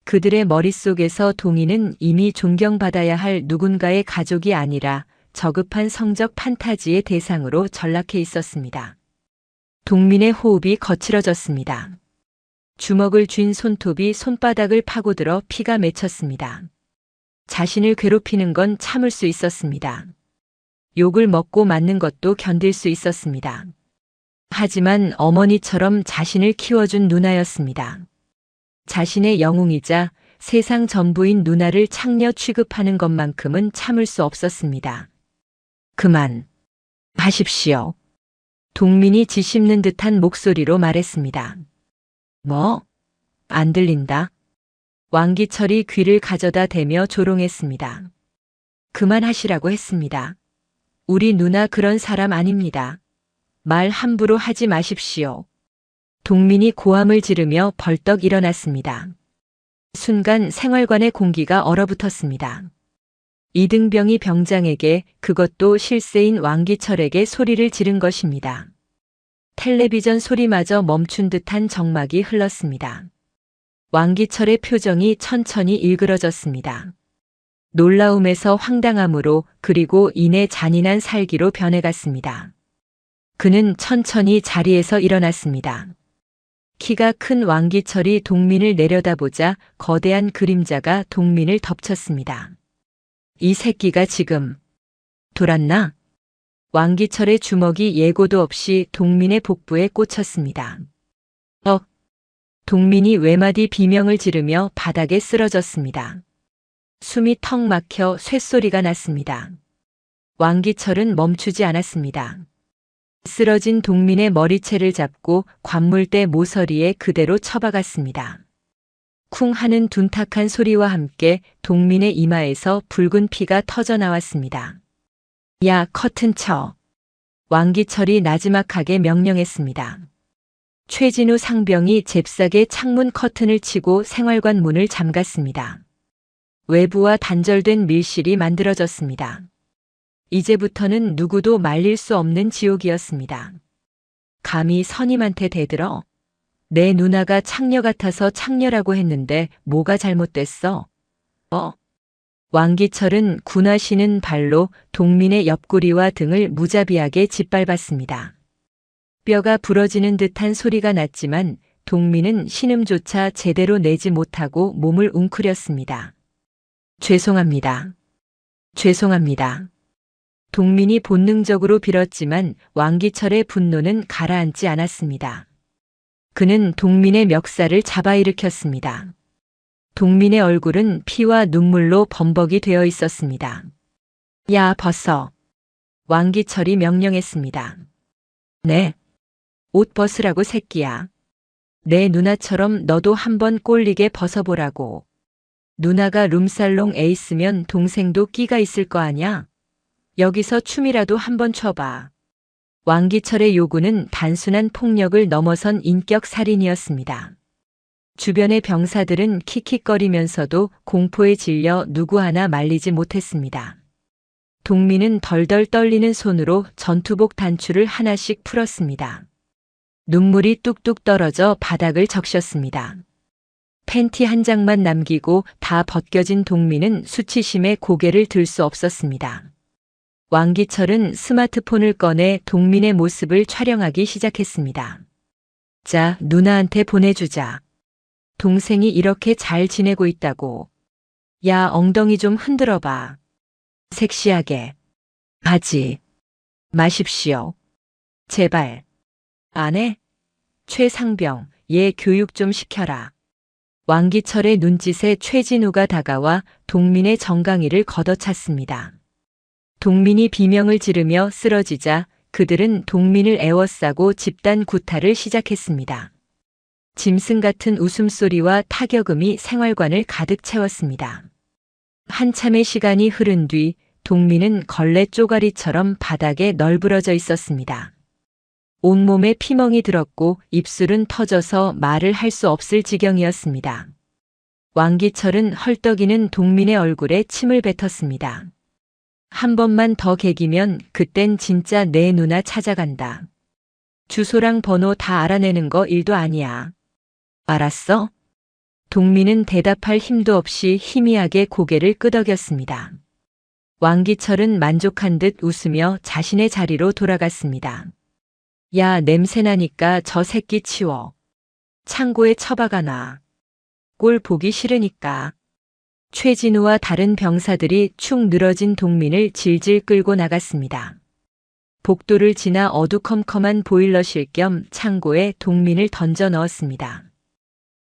그들의 머릿속에서 동희는 이미 존경받아야 할 누군가의 가족이 아니라 저급한 성적 판타지의 대상으로 전락해 있었습니다. 동민의 호흡이 거칠어졌습니다. 주먹을 쥔 손톱이 손바닥을 파고들어 피가 맺혔습니다. 자신을 괴롭히는 건 참을 수 있었습니다. 욕을 먹고 맞는 것도 견딜 수 있었습니다. 하지만 어머니처럼 자신을 키워준 누나였습니다. 자신의 영웅이자 세상 전부인 누나를 창녀 취급하는 것만큼은 참을 수 없었습니다. 그만 하십시오. 동민이 짓씹는 듯한 목소리로 말했습니다. 뭐? 안 들린다. 왕기철이 귀를 가져다 대며 조롱했습니다. 그만하시라고 했습니다. 우리 누나 그런 사람 아닙니다. 말 함부로 하지 마십시오. 동민이 고함을 지르며 벌떡 일어났습니다. 순간 생활관의 공기가 얼어붙었습니다. 이등병이 병장에게, 그것도 실세인 왕기철에게 소리를 지른 것입니다. 텔레비전 소리마저 멈춘 듯한 정막이 흘렀습니다. 왕기철의 표정이 천천히 일그러졌습니다. 놀라움에서 황당함으로, 그리고 이내 잔인한 살기로 변해갔습니다. 그는 천천히 자리에서 일어났습니다. 키가 큰 왕기철이 동민을 내려다보자 거대한 그림자가 동민을 덮쳤습니다. 이 새끼가 지금 돌았나? 왕기철의 주먹이 예고도 없이 동민의 복부에 꽂혔습니다. 동민이 외마디 비명을 지르며 바닥에 쓰러졌습니다. 숨이 턱 막혀 쇳소리가 났습니다. 왕기철은 멈추지 않았습니다. 쓰러진 동민의 머리채를 잡고 관물대 모서리에 그대로 쳐박았습니다. 쿵 하는 둔탁한 소리와 함께 동민의 이마에서 붉은 피가 터져 나왔습니다. 야, 커튼 쳐. 왕기철이 나지막하게 명령했습니다. 최진우 상병이 잽싸게 창문 커튼을 치고 생활관 문을 잠갔습니다. 외부와 단절된 밀실이 만들어졌습니다. 이제부터는 누구도 말릴 수 없는 지옥이었습니다. 감히 선임한테 대들어? 내 누나가 창녀 같아서 창녀라고 했는데 뭐가 잘못됐어? 왕기철은 군화시는 발로 동민의 옆구리와 등을 무자비하게 짓밟았습니다. 뼈가 부러지는 듯한 소리가 났지만 동민은 신음조차 제대로 내지 못하고 몸을 웅크렸습니다. 죄송합니다. 죄송합니다. 동민이 본능적으로 빌었지만 왕기철의 분노는 가라앉지 않았습니다. 그는 동민의 멱살을 잡아일으켰습니다. 동민의 얼굴은 피와 눈물로 범벅이 되어 있었습니다. 야, 벗어. 왕기철이 명령했습니다. 네. 옷 벗으라고 새끼야. 내 누나처럼 너도 한번 꼴리게 벗어보라고. 누나가 룸살롱 에이스면 동생도 끼가 있을 거 아냐? 여기서 춤이라도 한번 춰봐. 왕기철의 요구는 단순한 폭력을 넘어선 인격 살인이었습니다. 주변의 병사들은 킥킥거리면서도 공포에 질려 누구 하나 말리지 못했습니다. 동민은 덜덜 떨리는 손으로 전투복 단추를 하나씩 풀었습니다. 눈물이 뚝뚝 떨어져 바닥을 적셨습니다. 팬티 한 장만 남기고 다 벗겨진 동민은 수치심에 고개를 들 수 없었습니다. 왕기철은 스마트폰을 꺼내 동민의 모습을 촬영하기 시작했습니다. 자, 누나한테 보내주자. 동생이 이렇게 잘 지내고 있다고. 야, 엉덩이 좀 흔들어봐. 섹시하게. 바지. 마십시오. 제발. 안 해? 최상병, 얘 교육 좀 시켜라. 왕기철의 눈짓에 최진우가 다가와 동민의 정강이를 걷어찼습니다. 동민이 비명을 지르며 쓰러지자 그들은 동민을 에워싸고 집단 구타를 시작했습니다. 짐승 같은 웃음소리와 타격음이 생활관을 가득 채웠습니다. 한참의 시간이 흐른 뒤 동민은 걸레 쪼가리처럼 바닥에 널브러져 있었습니다. 온몸에 피멍이 들었고 입술은 터져서 말을 할 수 없을 지경이었습니다. 왕기철은 헐떡이는 동민의 얼굴에 침을 뱉었습니다. 한 번만 더 개기면 그땐 진짜 내 누나 찾아간다. 주소랑 번호 다 알아내는 거 일도 아니야. 알았어? 동민은 대답할 힘도 없이 희미하게 고개를 끄덕였습니다. 왕기철은 만족한 듯 웃으며 자신의 자리로 돌아갔습니다. 야, 냄새나니까 저 새끼 치워. 창고에 처박아 놔. 꼴 보기 싫으니까. 최진우와 다른 병사들이 축 늘어진 동민을 질질 끌고 나갔습니다. 복도를 지나 어두컴컴한 보일러실 겸 창고에 동민을 던져 넣었습니다.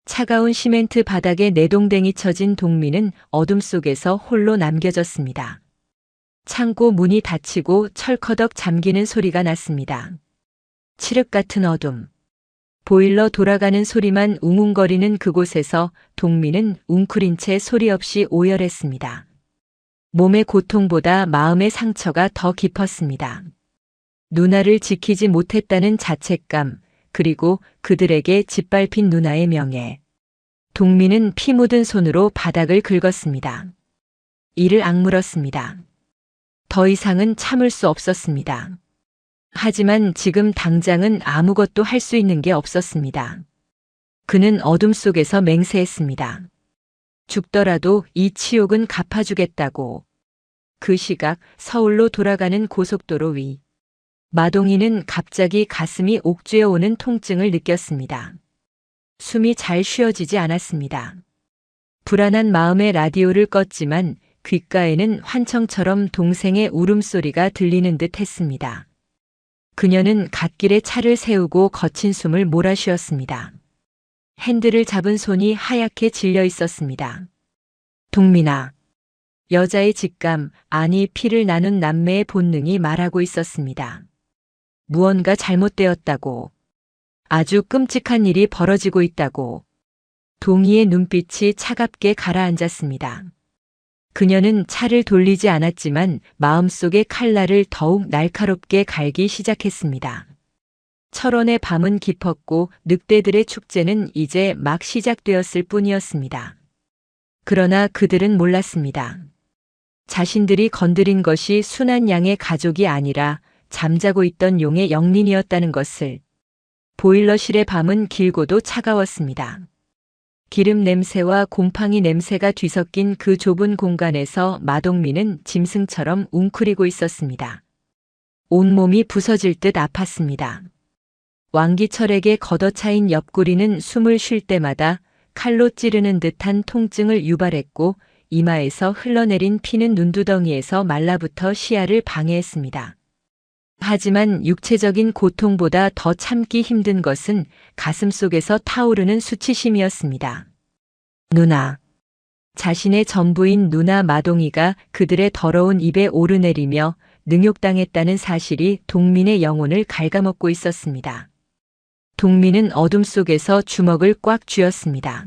차가운 시멘트 바닥에 내동댕이 쳐진 동민은 어둠 속에서 홀로 남겨졌습니다. 창고 문이 닫히고 철커덕 잠기는 소리가 났습니다. 칠흑 같은 어둠. 보일러 돌아가는 소리만 웅웅거리는 그곳에서 동민은 웅크린 채 소리 없이 오열했습니다. 몸의 고통보다 마음의 상처가 더 깊었습니다. 누나를 지키지 못했다는 자책감, 그리고 그들에게 짓밟힌 누나의 명예. 동민은 피 묻은 손으로 바닥을 긁었습니다. 이를 악물었습니다. 더 이상은 참을 수 없었습니다. 하지만 지금 당장은 아무것도 할 수 있는 게 없었습니다. 그는 어둠 속에서 맹세했습니다. 죽더라도 이 치욕은 갚아주겠다고. 그 시각 서울로 돌아가는 고속도로 위. 마동이는 갑자기 가슴이 옥죄어 오는 통증을 느꼈습니다. 숨이 잘 쉬어지지 않았습니다. 불안한 마음에 라디오를 껐지만 귓가에는 환청처럼 동생의 울음소리가 들리는 듯 했습니다. 그녀는 갓길에 차를 세우고 거친 숨을 몰아쉬었습니다. 핸들을 잡은 손이 하얗게 질려 있었습니다. 동민아. 여자의 직감, 아니 피를 나눈 남매의 본능이 말하고 있었습니다. 무언가 잘못되었다고. 아주 끔찍한 일이 벌어지고 있다고. 동희의 눈빛이 차갑게 가라앉았습니다. 그녀는 차를 돌리지 않았지만 마음속의 칼날을 더욱 날카롭게 갈기 시작했습니다. 철원의 밤은 깊었고 늑대들의 축제는 이제 막 시작되었을 뿐이었습니다. 그러나 그들은 몰랐습니다. 자신들이 건드린 것이 순한 양의 가족이 아니라 잠자고 있던 용의 영린이었다는 것을. 보일러실의 밤은 길고도 차가웠습니다. 기름 냄새와 곰팡이 냄새가 뒤섞인 그 좁은 공간에서 마동민은 짐승처럼 웅크리고 있었습니다. 온몸이 부서질 듯 아팠습니다. 왕기철에게 걷어차인 옆구리는 숨을 쉴 때마다 칼로 찌르는 듯한 통증을 유발했고 이마에서 흘러내린 피는 눈두덩이에서 말라붙어 시야를 방해했습니다. 하지만 육체적인 고통보다 더 참기 힘든 것은 가슴속에서 타오르는 수치심이었습니다. 누나. 자신의 전부인 누나 마동이가 그들의 더러운 입에 오르내리며 능욕당했다는 사실이 동민의 영혼을 갉아먹고 있었습니다. 동민은 어둠 속에서 주먹을 꽉 쥐었습니다.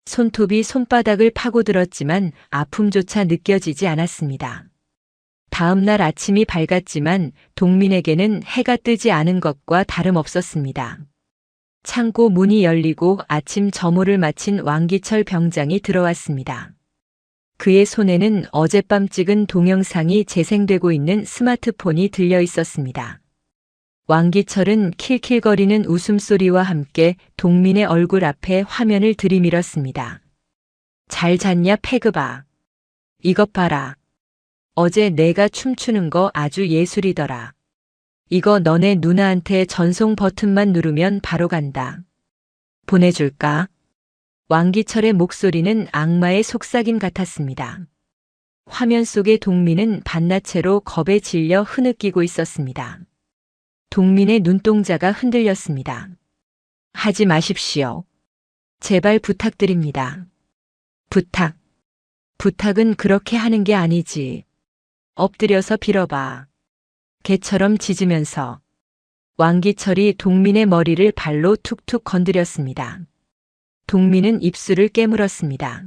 손톱이 손바닥을 파고들었지만 아픔조차 느껴지지 않았습니다. 다음 날 아침이 밝았지만 동민에게는 해가 뜨지 않은 것과 다름없었습니다. 창고 문이 열리고 아침 점호를 마친 왕기철 병장이 들어왔습니다. 그의 손에는 어젯밤 찍은 동영상이 재생되고 있는 스마트폰이 들려 있었습니다. 왕기철은 킬킬거리는 웃음소리와 함께 동민의 얼굴 앞에 화면을 들이밀었습니다. 잘 잤냐 패그바. 이것 봐라. 어제 내가 춤추는 거 아주 예술이더라. 이거 너네 누나한테 전송 버튼만 누르면 바로 간다. 보내줄까? 왕기철의 목소리는 악마의 속삭임 같았습니다. 화면 속의 동민은 반나체로 겁에 질려 흐느끼고 있었습니다. 동민의 눈동자가 흔들렸습니다. 하지 마십시오. 제발 부탁드립니다. 부탁. 부탁은 그렇게 하는 게 아니지. 엎드려서 빌어봐. 개처럼 짖으면서. 왕기철이 동민의 머리를 발로 툭툭 건드렸습니다. 동민은 입술을 깨물었습니다.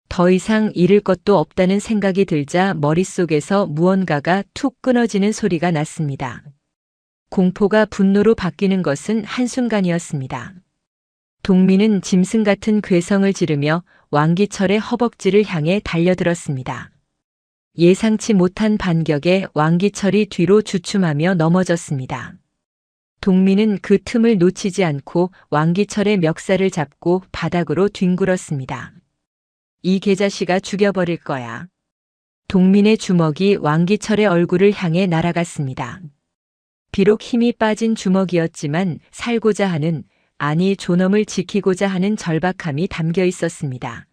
더 이상 잃을 것도 없다는 생각이 들자 머릿속에서 무언가가 툭 끊어지는 소리가 났습니다. 공포가 분노로 바뀌는 것은 한순간이었습니다. 동민은 짐승 같은 괴성을 지르며 왕기철의 허벅지를 향해 달려들었습니다. 예상치 못한 반격에 왕기철이 뒤로 주춤하며 넘어졌습니다. 동민은 그 틈을 놓치지 않고 왕기철의 멱살을 잡고 바닥으로 뒹굴었습니다. 이 개자식아 죽여버릴 거야. 동민의 주먹이 왕기철의 얼굴을 향해 날아갔습니다. 비록 힘이 빠진 주먹이었지만 살고자 하는, 아니 존엄을 지키고자 하는 절박함이 담겨 있었습니다.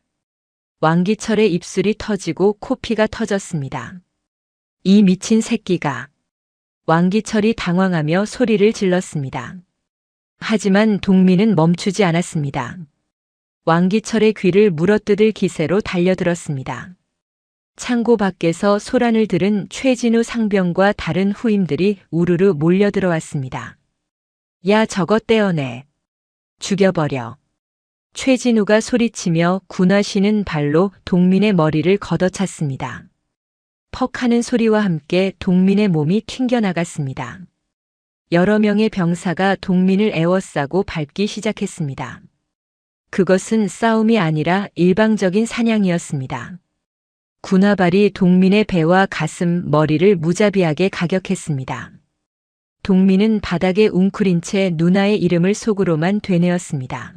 왕기철의 입술이 터지고 코피가 터졌습니다. 이 미친 새끼가. 왕기철이 당황하며 소리를 질렀습니다. 하지만 동민은 멈추지 않았습니다. 왕기철의 귀를 물어뜯을 기세로 달려들었습니다. 창고 밖에서 소란을 들은 최진우 상병과 다른 후임들이 우르르 몰려들어왔습니다. 야, 저것 떼어내. 죽여버려. 최진우가 소리치며 군화시는 발로 동민의 머리를 걷어찼습니다. 퍽 하는 소리와 함께 동민의 몸이 튕겨나갔습니다. 여러 명의 병사가 동민을 에워싸고 밟기 시작했습니다. 그것은 싸움이 아니라 일방적인 사냥이었습니다. 군화발이 동민의 배와 가슴, 머리를 무자비하게 가격했습니다. 동민은 바닥에 웅크린 채 누나의 이름을 속으로만 되뇌었습니다.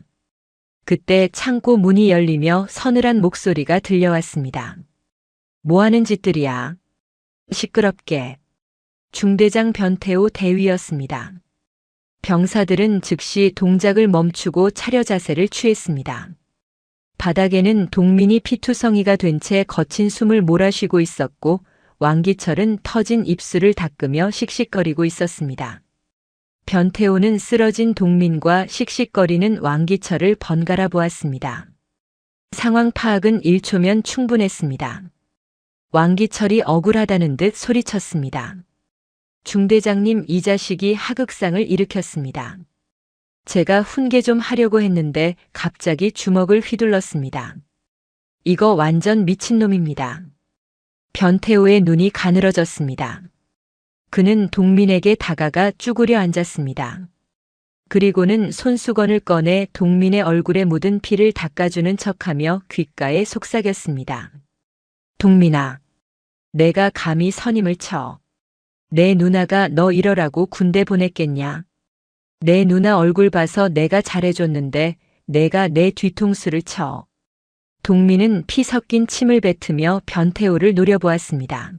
그때 창고 문이 열리며 서늘한 목소리가 들려왔습니다. 뭐하는 짓들이야? 시끄럽게. 중대장 변태호 대위였습니다. 병사들은 즉시 동작을 멈추고 차려 자세를 취했습니다. 바닥에는 동민이 피투성이가 된 채 거친 숨을 몰아쉬고 있었고 왕기철은 터진 입술을 닦으며 씩씩거리고 있었습니다. 변태호는 쓰러진 동민과 씩씩거리는 왕기철을 번갈아 보았습니다. 상황 파악은 1초면 충분했습니다. 왕기철이 억울하다는 듯 소리쳤습니다. 중대장님, 이 자식이 하극상을 일으켰습니다. 제가 훈계 좀 하려고 했는데 갑자기 주먹을 휘둘렀습니다. 이거 완전 미친놈입니다. 변태호의 눈이 가늘어졌습니다. 그는 동민에게 다가가 쭈그려 앉았습니다. 그리고는 손수건을 꺼내 동민의 얼굴에 묻은 피를 닦아주는 척하며 귓가에 속삭였습니다. 동민아, 내가 감히 선임을 쳐. 내 누나가 너 이러라고 군대 보냈겠냐? 내 누나 얼굴 봐서 내가 잘해줬는데 내가 내 뒤통수를 쳐. 동민은 피 섞인 침을 뱉으며 변태호를 노려보았습니다.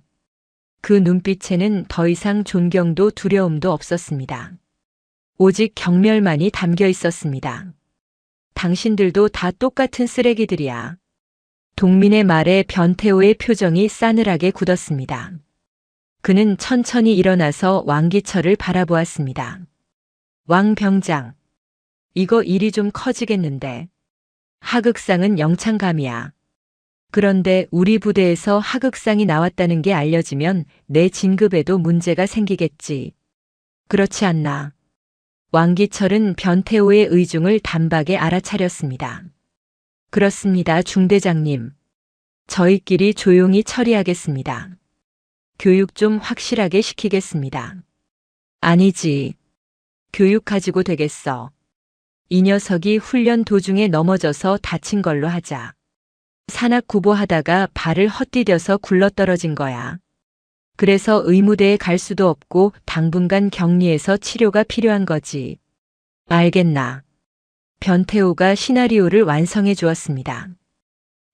그 눈빛에는 더 이상 존경도 두려움도 없었습니다. 오직 경멸만이 담겨 있었습니다. 당신들도 다 똑같은 쓰레기들이야. 동민의 말에 변태호의 표정이 싸늘하게 굳었습니다. 그는 천천히 일어나서 왕기철을 바라보았습니다. 왕 병장, 이거 일이 좀 커지겠는데. 하극상은 영창감이야. 그런데 우리 부대에서 하극상이 나왔다는 게 알려지면 내 진급에도 문제가 생기겠지. 그렇지 않나? 왕기철은 변태호의 의중을 단박에 알아차렸습니다. 그렇습니다, 중대장님. 저희끼리 조용히 처리하겠습니다. 교육 좀 확실하게 시키겠습니다. 아니지. 교육 가지고 되겠어. 이 녀석이 훈련 도중에 넘어져서 다친 걸로 하자. 산악구보하다가 발을 헛디뎌서 굴러떨어진 거야. 그래서 의무대에 갈 수도 없고 당분간 격리해서 치료가 필요한 거지. 알겠나? 변태호가 시나리오를 완성해 주었습니다.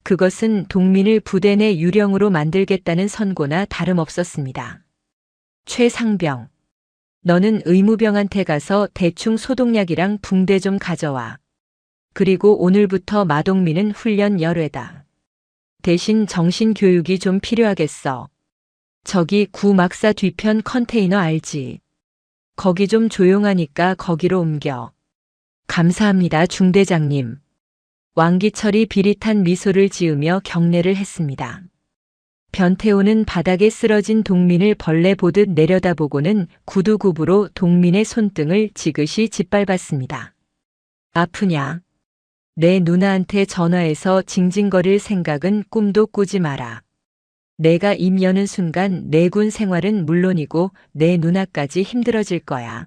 그것은 동민을 부대 내 유령으로 만들겠다는 선고나 다름없었습니다. 최상병, 너는 의무병한테 가서 대충 소독약이랑 붕대 좀 가져와. 그리고 오늘부터 마동민은 훈련 열외다. 대신 정신교육이 좀 필요하겠어. 저기 구막사 뒤편 컨테이너 알지? 거기 좀 조용하니까 거기로 옮겨. 감사합니다, 중대장님. 왕기철이 비릿한 미소를 지으며 경례를 했습니다. 변태호는 바닥에 쓰러진 동민을 벌레 보듯 내려다보고는 구두굽으로 동민의 손등을 지그시 짓밟았습니다. 아프냐? 내 누나한테 전화해서 징징거릴 생각은 꿈도 꾸지 마라. 내가 입 여는 순간 내 군 생활은 물론이고 내 누나까지 힘들어질 거야.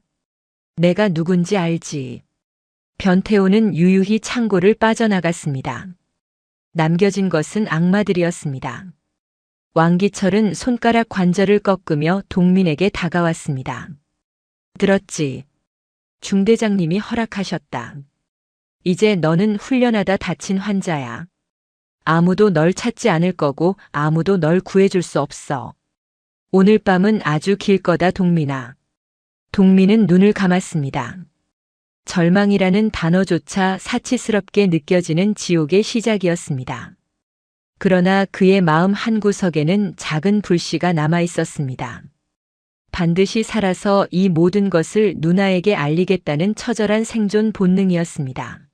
내가 누군지 알지? 변태호는 유유히 창고를 빠져나갔습니다. 남겨진 것은 악마들이었습니다. 왕기철은 손가락 관절을 꺾으며 동민에게 다가왔습니다. 들었지? 중대장님이 허락하셨다. 이제 너는 훈련하다 다친 환자야. 아무도 널 찾지 않을 거고 아무도 널 구해줄 수 없어. 오늘 밤은 아주 길 거다, 동민아. 동민은 눈을 감았습니다. 절망이라는 단어조차 사치스럽게 느껴지는 지옥의 시작이었습니다. 그러나 그의 마음 한구석에는 작은 불씨가 남아 있었습니다. 반드시 살아서 이 모든 것을 누나에게 알리겠다는 처절한 생존 본능이었습니다.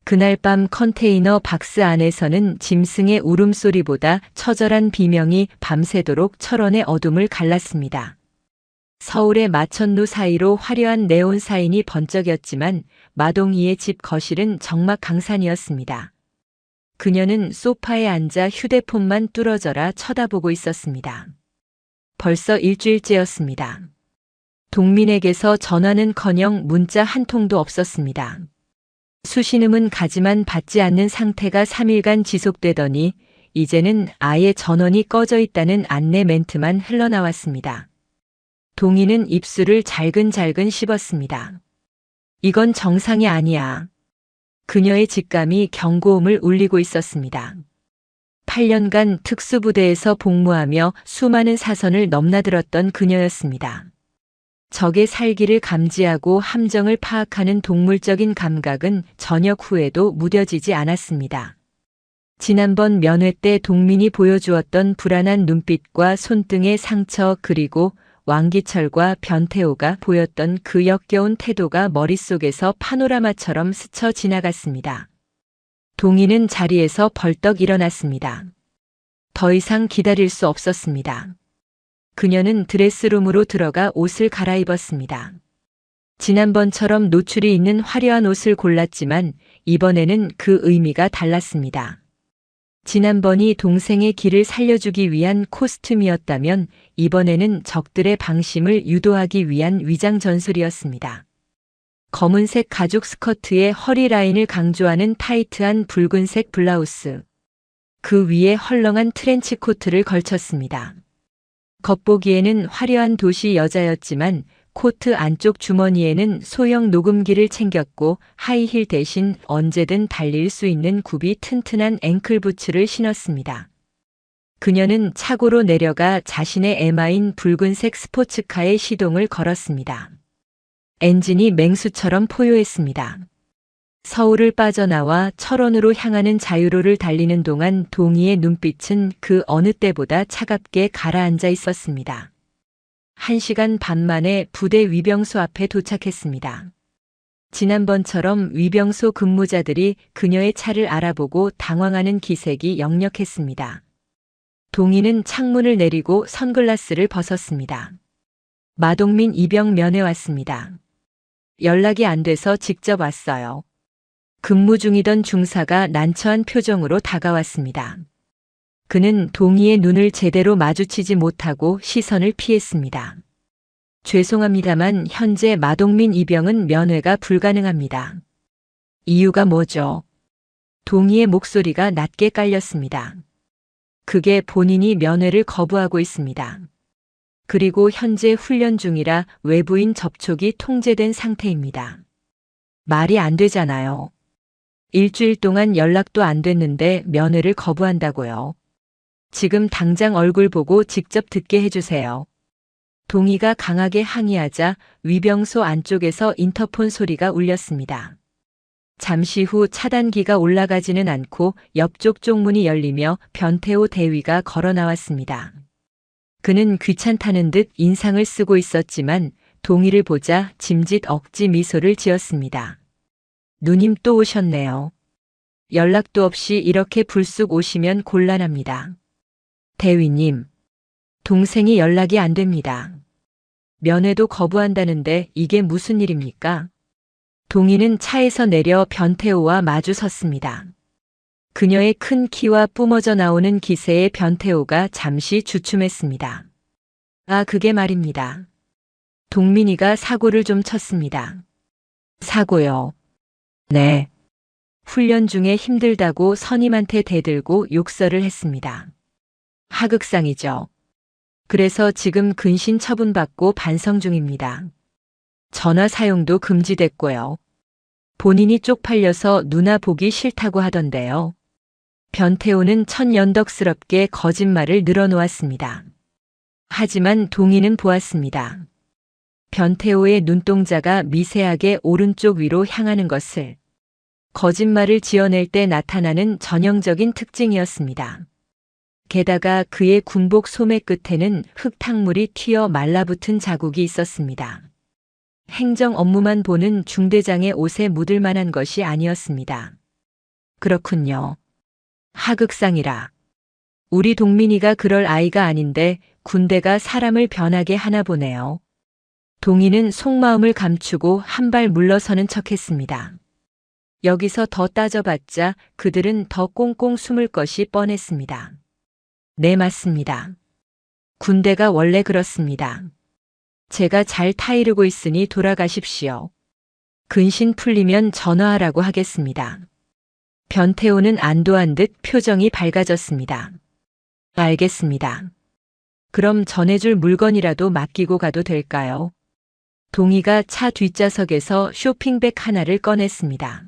그날 밤 컨테이너 박스 안에서는 짐승의 울음소리보다 처절한 비명이 밤새도록 철원의 어둠을 갈랐습니다. 서울의 마천루 사이로 화려한 네온 사인이 번쩍였지만 마동이의 집 거실은 적막 강산이었습니다. 그녀는 소파에 앉아 휴대폰만 뚫어져라 쳐다보고 있었습니다. 벌써 일주일째였습니다. 동민에게서 전화는커녕 문자 한 통도 없었습니다. 수신음은 가지만 받지 않는 상태가 3일간 지속되더니 이제는 아예 전원이 꺼져 있다는 안내 멘트만 흘러나왔습니다. 동희는 입술을 잘근잘근 씹었습니다. 이건 정상이 아니야. 그녀의 직감이 경고음을 울리고 있었습니다. 8년간 특수부대에서 복무하며 수많은 사선을 넘나들었던 그녀였습니다. 적의 살기를 감지하고 함정을 파악하는 동물적인 감각은 저녁 후에도 무뎌지지 않았습니다. 지난번 면회 때 동민이 보여주었던 불안한 눈빛과 손등의 상처 그리고 왕기철과 변태호가 보였던 그 역겨운 태도가 머릿속에서 파노라마처럼 스쳐 지나갔습니다. 동희는 자리에서 벌떡 일어났습니다. 더 이상 기다릴 수 없었습니다. 그녀는 드레스룸으로 들어가 옷을 갈아입었습니다. 지난번처럼 노출이 있는 화려한 옷을 골랐지만 이번에는 그 의미가 달랐습니다. 지난번이 동생의 길을 살려주기 위한 코스튬이었다면 이번에는 적들의 방심을 유도하기 위한 위장 전술이었습니다. 검은색 가죽 스커트에 허리 라인을 강조하는 타이트한 붉은색 블라우스. 그 위에 헐렁한 트렌치 코트를 걸쳤습니다. 겉보기에는 화려한 도시 여자였지만 코트 안쪽 주머니에는 소형 녹음기를 챙겼고 하이힐 대신 언제든 달릴 수 있는 굽이 튼튼한 앵클부츠를 신었습니다. 그녀는 차고로 내려가 자신의 에마인 붉은색 스포츠카에 시동을 걸었습니다. 엔진이 맹수처럼 포효했습니다. 서울을 빠져나와 철원으로 향하는 자유로를 달리는 동안 동희의 눈빛은 그 어느 때보다 차갑게 가라앉아 있었습니다. 1시간 반 만에 부대 위병소 앞에 도착했습니다. 지난번처럼 위병소 근무자들이 그녀의 차를 알아보고 당황하는 기색이 역력했습니다. 동희는 창문을 내리고 선글라스를 벗었습니다. 마동민 이병 면회 왔습니다. 연락이 안 돼서 직접 왔어요. 근무 중이던 중사가 난처한 표정으로 다가왔습니다. 그는 동희의 눈을 제대로 마주치지 못하고 시선을 피했습니다. 죄송합니다만 현재 마동민 이병은 면회가 불가능합니다. 이유가 뭐죠? 동희의 목소리가 낮게 깔렸습니다. 그게 본인이 면회를 거부하고 있습니다. 그리고 현재 훈련 중이라 외부인 접촉이 통제된 상태입니다. 말이 안 되잖아요. 일주일 동안 연락도 안 됐는데 면회를 거부한다고요. 지금 당장 얼굴 보고 직접 듣게 해주세요. 동희가 강하게 항의하자 위병소 안쪽에서 인터폰 소리가 울렸습니다. 잠시 후 차단기가 올라가지는 않고 옆쪽 쪽문이 열리며 변태호 대위가 걸어 나왔습니다. 그는 귀찮다는 듯 인상을 쓰고 있었지만 동희를 보자 짐짓 억지 미소를 지었습니다. 누님 또 오셨네요. 연락도 없이 이렇게 불쑥 오시면 곤란합니다. 대위님, 동생이 연락이 안 됩니다. 면회도 거부한다는데 이게 무슨 일입니까? 동희는 차에서 내려 변태호와 마주 섰습니다. 그녀의 큰 키와 뿜어져 나오는 기세에 변태호가 잠시 주춤했습니다. 아, 그게 말입니다. 동민이가 사고를 좀 쳤습니다. 사고요? 네. 훈련 중에 힘들다고 선임한테 대들고 욕설을 했습니다. 하극상이죠. 그래서 지금 근신 처분받고 반성 중입니다. 전화 사용도 금지됐고요. 본인이 쪽팔려서 누나 보기 싫다고 하던데요. 변태호는 천연덕스럽게 거짓말을 늘어놓았습니다. 하지만 동희는 보았습니다. 변태호의 눈동자가 미세하게 오른쪽 위로 향하는 것을. 거짓말을 지어낼 때 나타나는 전형적인 특징이었습니다. 게다가 그의 군복 소매 끝에는 흙탕물이 튀어 말라붙은 자국이 있었습니다. 행정 업무만 보는 중대장의 옷에 묻을 만한 것이 아니었습니다. 그렇군요. 하극상이라. 우리 동민이가 그럴 아이가 아닌데 군대가 사람을 변하게 하나 보네요. 동희는 속마음을 감추고 한 발 물러서는 척했습니다. 여기서 더 따져봤자 그들은 더 꽁꽁 숨을 것이 뻔했습니다. 네, 맞습니다. 군대가 원래 그렇습니다. 제가 잘 타이르고 있으니 돌아가십시오. 근신 풀리면 전화하라고 하겠습니다. 변태호는 안도한 듯 표정이 밝아졌습니다. 알겠습니다. 그럼 전해줄 물건이라도 맡기고 가도 될까요? 동희가 차 뒷좌석에서 쇼핑백 하나를 꺼냈습니다.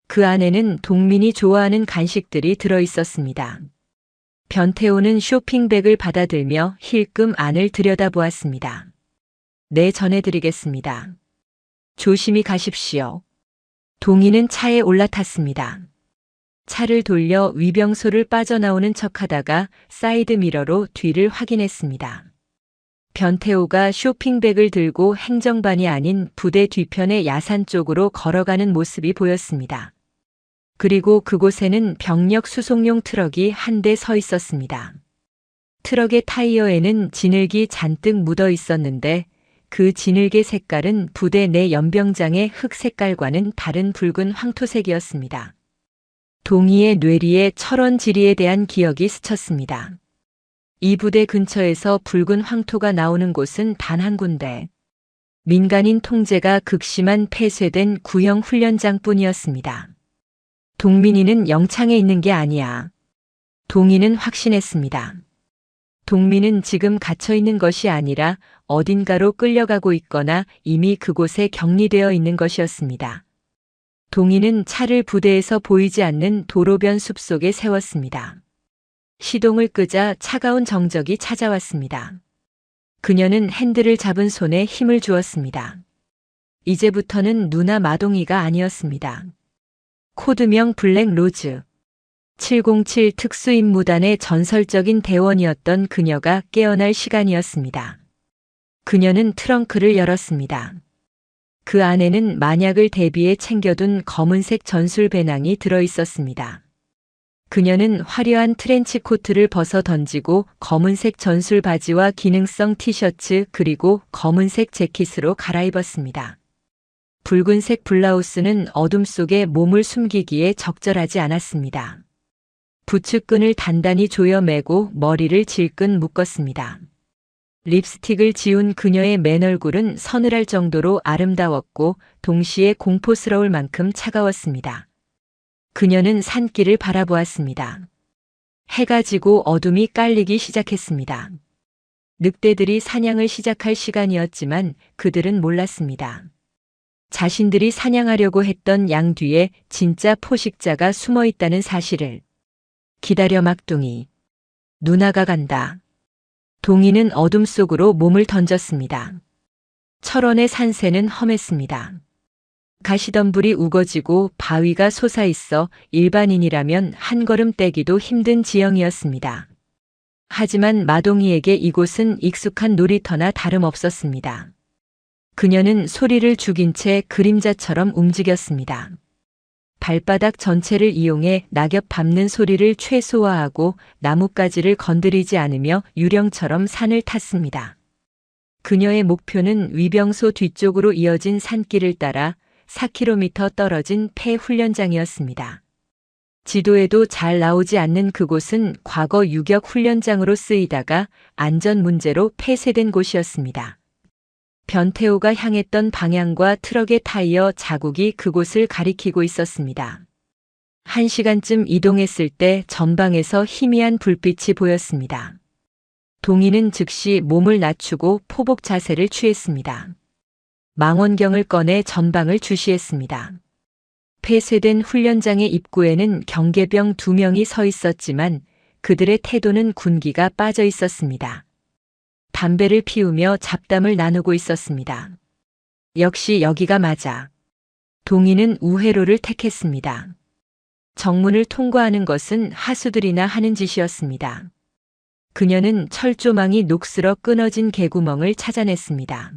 그 안에는 동민이 좋아하는 간식들이 들어 있었습니다. 변태호는 쇼핑백을 받아들며 힐끔 안을 들여다보았습니다. 네, 전해드리겠습니다. 조심히 가십시오. 동희는 차에 올라탔습니다. 차를 돌려 위병소를 빠져나오는 척하다가 사이드미러로 뒤를 확인했습니다. 변태호가 쇼핑백을 들고 행정반이 아닌 부대 뒤편의 야산 쪽으로 걸어가는 모습이 보였습니다. 그리고 그곳에는 병력 수송용 트럭이 한 대 서 있었습니다. 트럭의 타이어에는 진흙이 잔뜩 묻어 있었는데 그 진흙의 색깔은 부대 내 연병장의 흙 색깔과는 다른 붉은 황토색이었습니다. 동희의 뇌리에 철원 지리에 대한 기억이 스쳤습니다. 이 부대 근처에서 붉은 황토가 나오는 곳은 단 한 군데. 민간인 통제가 극심한 폐쇄된 구형 훈련장뿐이었습니다. 동민이는 영창에 있는 게 아니야. 동희는 확신했습니다. 동민은 지금 갇혀 있는 것이 아니라 어딘가로 끌려가고 있거나 이미 그곳에 격리되어 있는 것이었습니다. 동희는 차를 부대에서 보이지 않는 도로변 숲속에 세웠습니다. 시동을 끄자 차가운 정적이 찾아왔습니다. 그녀는 핸들을 잡은 손에 힘을 주었습니다. 이제부터는 누나 마동이가 아니었습니다. 코드명 블랙 로즈. 707 특수임무단의 전설적인 대원이었던 그녀가 깨어날 시간이었습니다. 그녀는 트렁크를 열었습니다. 그 안에는 만약을 대비해 챙겨둔 검은색 전술 배낭이 들어 있었습니다. 그녀는 화려한 트렌치 코트를 벗어 던지고 검은색 전술 바지와 기능성 티셔츠 그리고 검은색 재킷으로 갈아입었습니다. 붉은색 블라우스는 어둠 속에 몸을 숨기기에 적절하지 않았습니다. 부츠끈을 단단히 조여매고 머리를 질끈 묶었습니다. 립스틱을 지운 그녀의 맨얼굴은 서늘할 정도로 아름다웠고 동시에 공포스러울 만큼 차가웠습니다. 그녀는 산길을 바라보았습니다. 해가 지고 어둠이 깔리기 시작했습니다. 늑대들이 사냥을 시작할 시간이었지만 그들은 몰랐습니다. 자신들이 사냥하려고 했던 양 뒤에 진짜 포식자가 숨어 있다는 사실을. 기다려 막둥이. 누나가 간다. 동이는 어둠 속으로 몸을 던졌습니다. 철원의 산새는 험했습니다. 가시덤불이 우거지고 바위가 솟아있어 일반인이라면 한 걸음 떼기도 힘든 지형이었습니다. 하지만 마동이에게 이곳은 익숙한 놀이터나 다름없었습니다. 그녀는 소리를 죽인 채 그림자처럼 움직였습니다. 발바닥 전체를 이용해 낙엽 밟는 소리를 최소화하고 나뭇가지를 건드리지 않으며 유령처럼 산을 탔습니다. 그녀의 목표는 위병소 뒤쪽으로 이어진 산길을 따라 4km 떨어진 폐훈련장이었습니다. 지도에도 잘 나오지 않는 그곳은 과거 유격 훈련장으로 쓰이다가 안전 문제로 폐쇄된 곳이었습니다. 변태호가 향했던 방향과 트럭의 타이어 자국이 그곳을 가리키고 있었습니다. 1시간쯤 이동했을 때 전방에서 희미한 불빛이 보였습니다. 동이는 즉시 몸을 낮추고 포복 자세를 취했습니다. 망원경을 꺼내 전방을 주시했습니다. 폐쇄된 훈련장의 입구에는 경계병 2명이 서 있었지만 그들의 태도는 군기가 빠져 있었습니다. 담배를 피우며 잡담을 나누고 있었습니다. 역시 여기가 맞아. 동이는 우회로를 택했습니다. 정문을 통과하는 것은 하수들이나 하는 짓이었습니다. 그녀는 철조망이 녹슬어 끊어진 개구멍을 찾아냈습니다.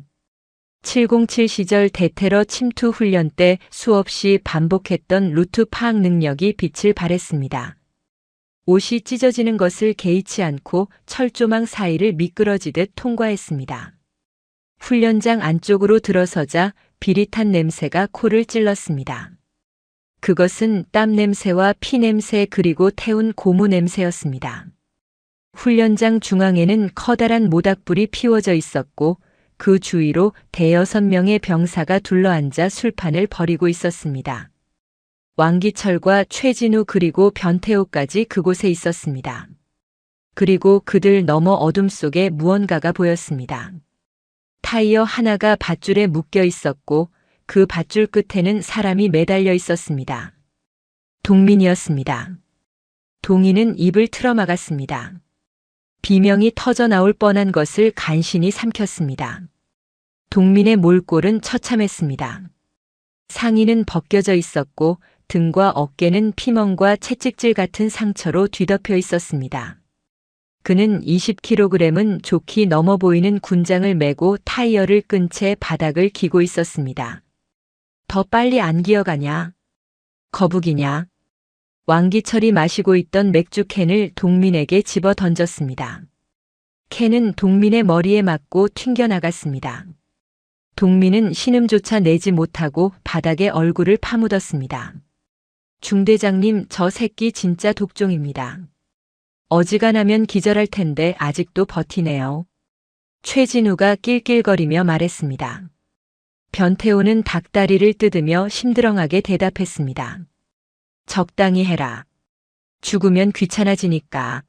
707 시절 대테러 침투 훈련 때 수없이 반복했던 루트 파악 능력이 빛을 발했습니다. 옷이 찢어지는 것을 개의치 않고 철조망 사이를 미끄러지듯 통과했습니다. 훈련장 안쪽으로 들어서자 비릿한 냄새가 코를 찔렀습니다. 그것은 땀 냄새와 피 냄새 그리고 태운 고무 냄새였습니다. 훈련장 중앙에는 커다란 모닥불이 피워져 있었고 그 주위로 대여섯 명의 병사가 둘러앉아 술판을 벌이고 있었습니다. 왕기철과 최진우 그리고 변태호까지 그곳에 있었습니다. 그리고 그들 너머 어둠 속에 무언가가 보였습니다. 타이어 하나가 밧줄에 묶여 있었고 그 밧줄 끝에는 사람이 매달려 있었습니다. 동민이었습니다. 동이는 입을 틀어막았습니다. 비명이 터져 나올 뻔한 것을 간신히 삼켰습니다. 동민의 몰골은 처참했습니다. 상의는 벗겨져 있었고 등과 어깨는 피멍과 채찍질 같은 상처로 뒤덮여 있었습니다. 그는 20kg은 좋게 넘어 보이는 군장을 메고 타이어를 끈 채 바닥을 기고 있었습니다. 더 빨리 안 기어가냐? 거북이냐? 왕기철이 마시고 있던 맥주 캔을 동민에게 집어 던졌습니다. 캔은 동민의 머리에 맞고 튕겨나갔습니다. 동민은 신음조차 내지 못하고 바닥에 얼굴을 파묻었습니다. 중대장님, 저 새끼 진짜 독종입니다. 어지간하면 기절할 텐데 아직도 버티네요. 최진우가 낄낄거리며 말했습니다. 변태호는 닭다리를 뜯으며 심드렁하게 대답했습니다. 적당히 해라. 죽으면 귀찮아지니까.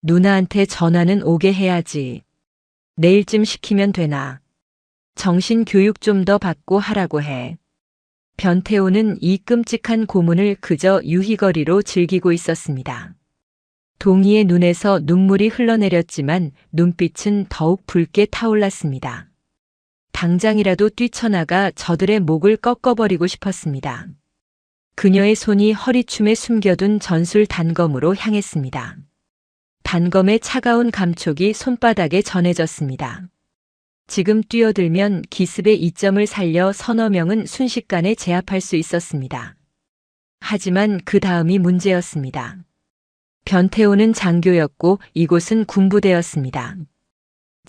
누나한테 전화는 오게 해야지. 내일쯤 시키면 되나. 정신교육 좀 더 받고 하라고 해. 변태호는 이 끔찍한 고문을 그저 유희거리로 즐기고 있었습니다. 동희의 눈에서 눈물이 흘러내렸지만 눈빛은 더욱 붉게 타올랐습니다. 당장이라도 뛰쳐나가 저들의 목을 꺾어버리고 싶었습니다. 그녀의 손이 허리춤에 숨겨둔 전술 단검으로 향했습니다. 단검의 차가운 감촉이 손바닥에 전해졌습니다. 지금 뛰어들면 기습의 이점을 살려 서너 명은 순식간에 제압할 수 있었습니다. 하지만 그 다음이 문제였습니다. 변태호는 장교였고 이곳은 군부대였습니다.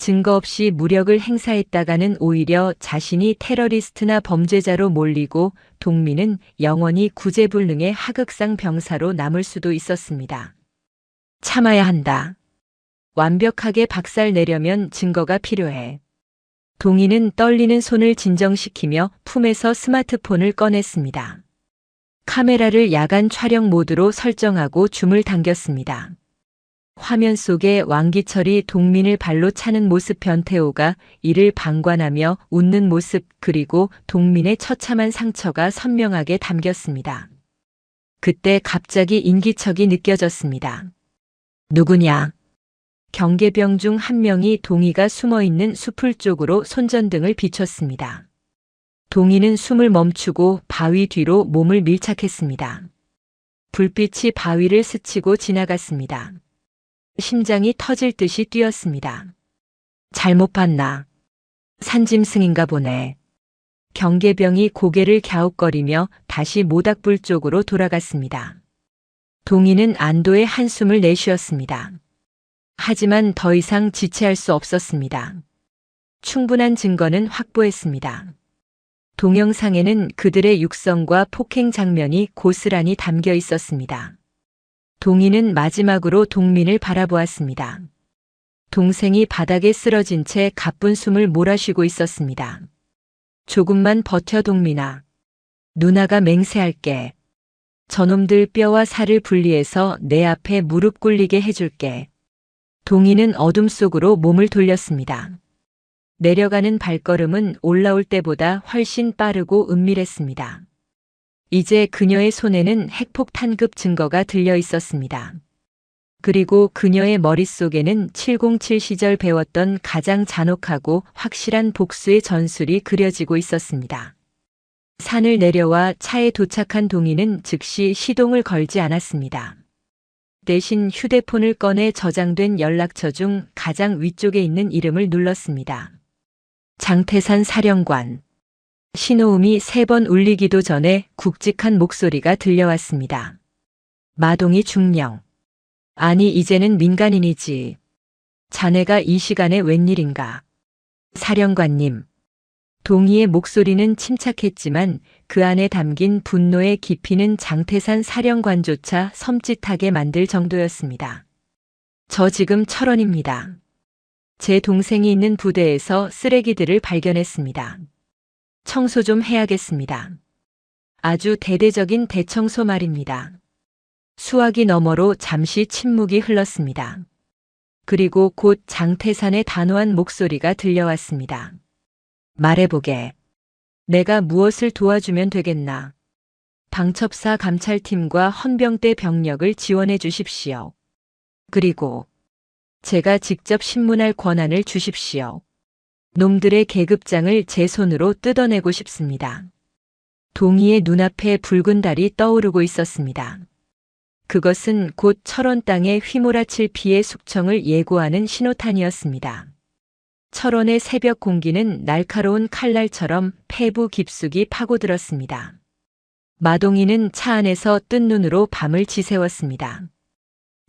증거 없이 무력을 행사했다가는 오히려 자신이 테러리스트나 범죄자로 몰리고 동민은 영원히 구제불능의 하극상 병사로 남을 수도 있었습니다. 참아야 한다. 완벽하게 박살내려면 증거가 필요해. 동희는 떨리는 손을 진정시키며 품에서 스마트폰을 꺼냈습니다. 카메라를 야간 촬영 모드로 설정하고 줌을 당겼습니다. 화면 속에 왕기철이 동민을 발로 차는 모습, 변태호가 이를 방관하며 웃는 모습, 그리고 동민의 처참한 상처가 선명하게 담겼습니다. 그때 갑자기 인기척이 느껴졌습니다. 누구냐? 경계병 중 한 명이 동희가 숨어있는 수풀 쪽으로 손전등을 비췄습니다. 동희는 숨을 멈추고 바위 뒤로 몸을 밀착했습니다. 불빛이 바위를 스치고 지나갔습니다. 심장이 터질 듯이 뛰었습니다. 잘못 봤나? 산짐승인가 보네. 경계병이 고개를 갸웃거리며 다시 모닥불 쪽으로 돌아갔습니다. 동희는 안도의 한숨을 내쉬었습니다. 하지만 더 이상 지체할 수 없었습니다. 충분한 증거는 확보했습니다. 동영상에는 그들의 육성과 폭행 장면이 고스란히 담겨 있었습니다. 동희는 마지막으로 동민을 바라보았습니다. 동생이 바닥에 쓰러진 채 가쁜 숨을 몰아쉬고 있었습니다. 조금만 버텨 동민아. 누나가 맹세할게. 저놈들 뼈와 살을 분리해서 내 앞에 무릎 꿇리게 해줄게. 동희는 어둠 속으로 몸을 돌렸습니다. 내려가는 발걸음은 올라올 때보다 훨씬 빠르고 은밀했습니다. 이제 그녀의 손에는 핵폭탄급 증거가 들려 있었습니다. 그리고 그녀의 머릿속에는 707 시절 배웠던 가장 잔혹하고 확실한 복수의 전술이 그려지고 있었습니다. 산을 내려와 차에 도착한 동희는 즉시 시동을 걸지 않았습니다. 대신 휴대폰을 꺼내 저장된 연락처 중 가장 위쪽에 있는 이름을 눌렀습니다. 장태산 사령관. 신호음이 3번 울리기도 전에 굵직한 목소리가 들려왔습니다. 마동이 중령. 아니 이제는 민간인이지. 자네가 이 시간에 웬일인가. 사령관님. 동희의 목소리는 침착했지만 그 안에 담긴 분노의 깊이는 장태산 사령관조차 섬찟하게 만들 정도였습니다. 저 지금 철원입니다. 제 동생이 있는 부대에서 쓰레기들을 발견했습니다. 청소 좀 해야겠습니다. 아주 대대적인 대청소 말입니다. 수화기 너머로 잠시 침묵이 흘렀습니다. 그리고 곧 장태산의 단호한 목소리가 들려왔습니다. 말해보게. 내가 무엇을 도와주면 되겠나? 방첩사 감찰팀과 헌병대 병력을 지원해 주십시오. 그리고 제가 직접 신문할 권한을 주십시오. 놈들의 계급장을 제 손으로 뜯어내고 싶습니다. 동희의 눈앞에 붉은 달이 떠오르고 있었습니다. 그것은 곧 철원 땅에 휘몰아칠 피의 숙청을 예고하는 신호탄이었습니다. 철원의 새벽 공기는 날카로운 칼날처럼 폐부 깊숙이 파고들었습니다. 마동이는 차 안에서 뜬 눈으로 밤을 지새웠습니다.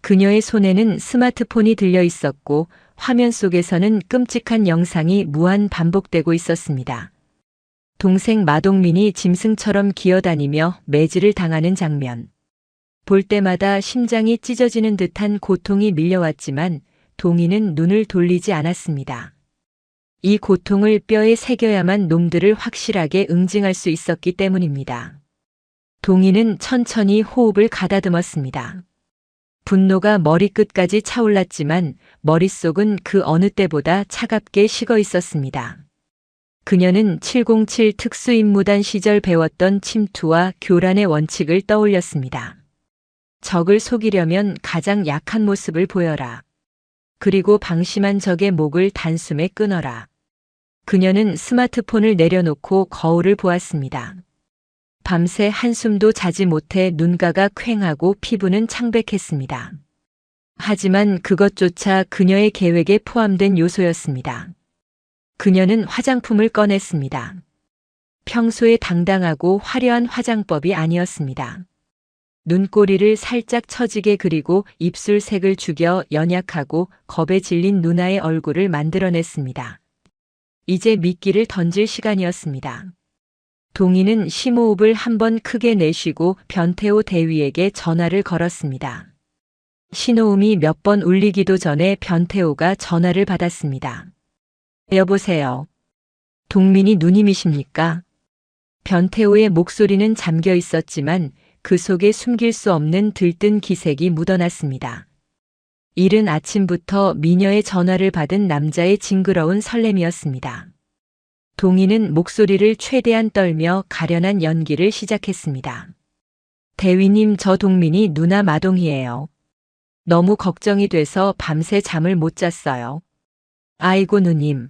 그녀의 손에는 스마트폰이 들려 있었고 화면 속에서는 끔찍한 영상이 무한 반복되고 있었습니다. 동생 마동민이 짐승처럼 기어다니며 매질을 당하는 장면. 볼 때마다 심장이 찢어지는 듯한 고통이 밀려왔지만 동희는 눈을 돌리지 않았습니다. 이 고통을 뼈에 새겨야만 놈들을 확실하게 응징할 수 있었기 때문입니다. 동희는 천천히 호흡을 가다듬었습니다. 분노가 머리끝까지 차올랐지만 머릿속은 그 어느 때보다 차갑게 식어 있었습니다. 그녀는 707 특수임무단 시절 배웠던 침투와 교란의 원칙을 떠올렸습니다. 적을 속이려면 가장 약한 모습을 보여라. 그리고 방심한 적의 목을 단숨에 끊어라. 그녀는 스마트폰을 내려놓고 거울을 보았습니다. 밤새 한숨도 자지 못해 눈가가 퀭하고 피부는 창백했습니다. 하지만 그것조차 그녀의 계획에 포함된 요소였습니다. 그녀는 화장품을 꺼냈습니다. 평소에 당당하고 화려한 화장법이 아니었습니다. 눈꼬리를 살짝 처지게 그리고 입술색을 죽여 연약하고 겁에 질린 누나의 얼굴을 만들어냈습니다. 이제 미끼를 던질 시간이었습니다. 동희는 심호흡을 한번 크게 내쉬고 변태호 대위에게 전화를 걸었습니다. 신호음이 몇 번 울리기도 전에 변태호가 전화를 받았습니다. 여보세요. 동민이 누님이십니까? 변태호의 목소리는 잠겨 있었지만 그 속에 숨길 수 없는 들뜬 기색이 묻어났습니다. 이른 아침부터 미녀의 전화를 받은 남자의 징그러운 설렘이었습니다. 동희는 목소리를 최대한 떨며 가련한 연기를 시작했습니다. 대위님, 저 동민이 누나 마동이에요. 너무 걱정이 돼서 밤새 잠을 못 잤어요. 아이고 누님.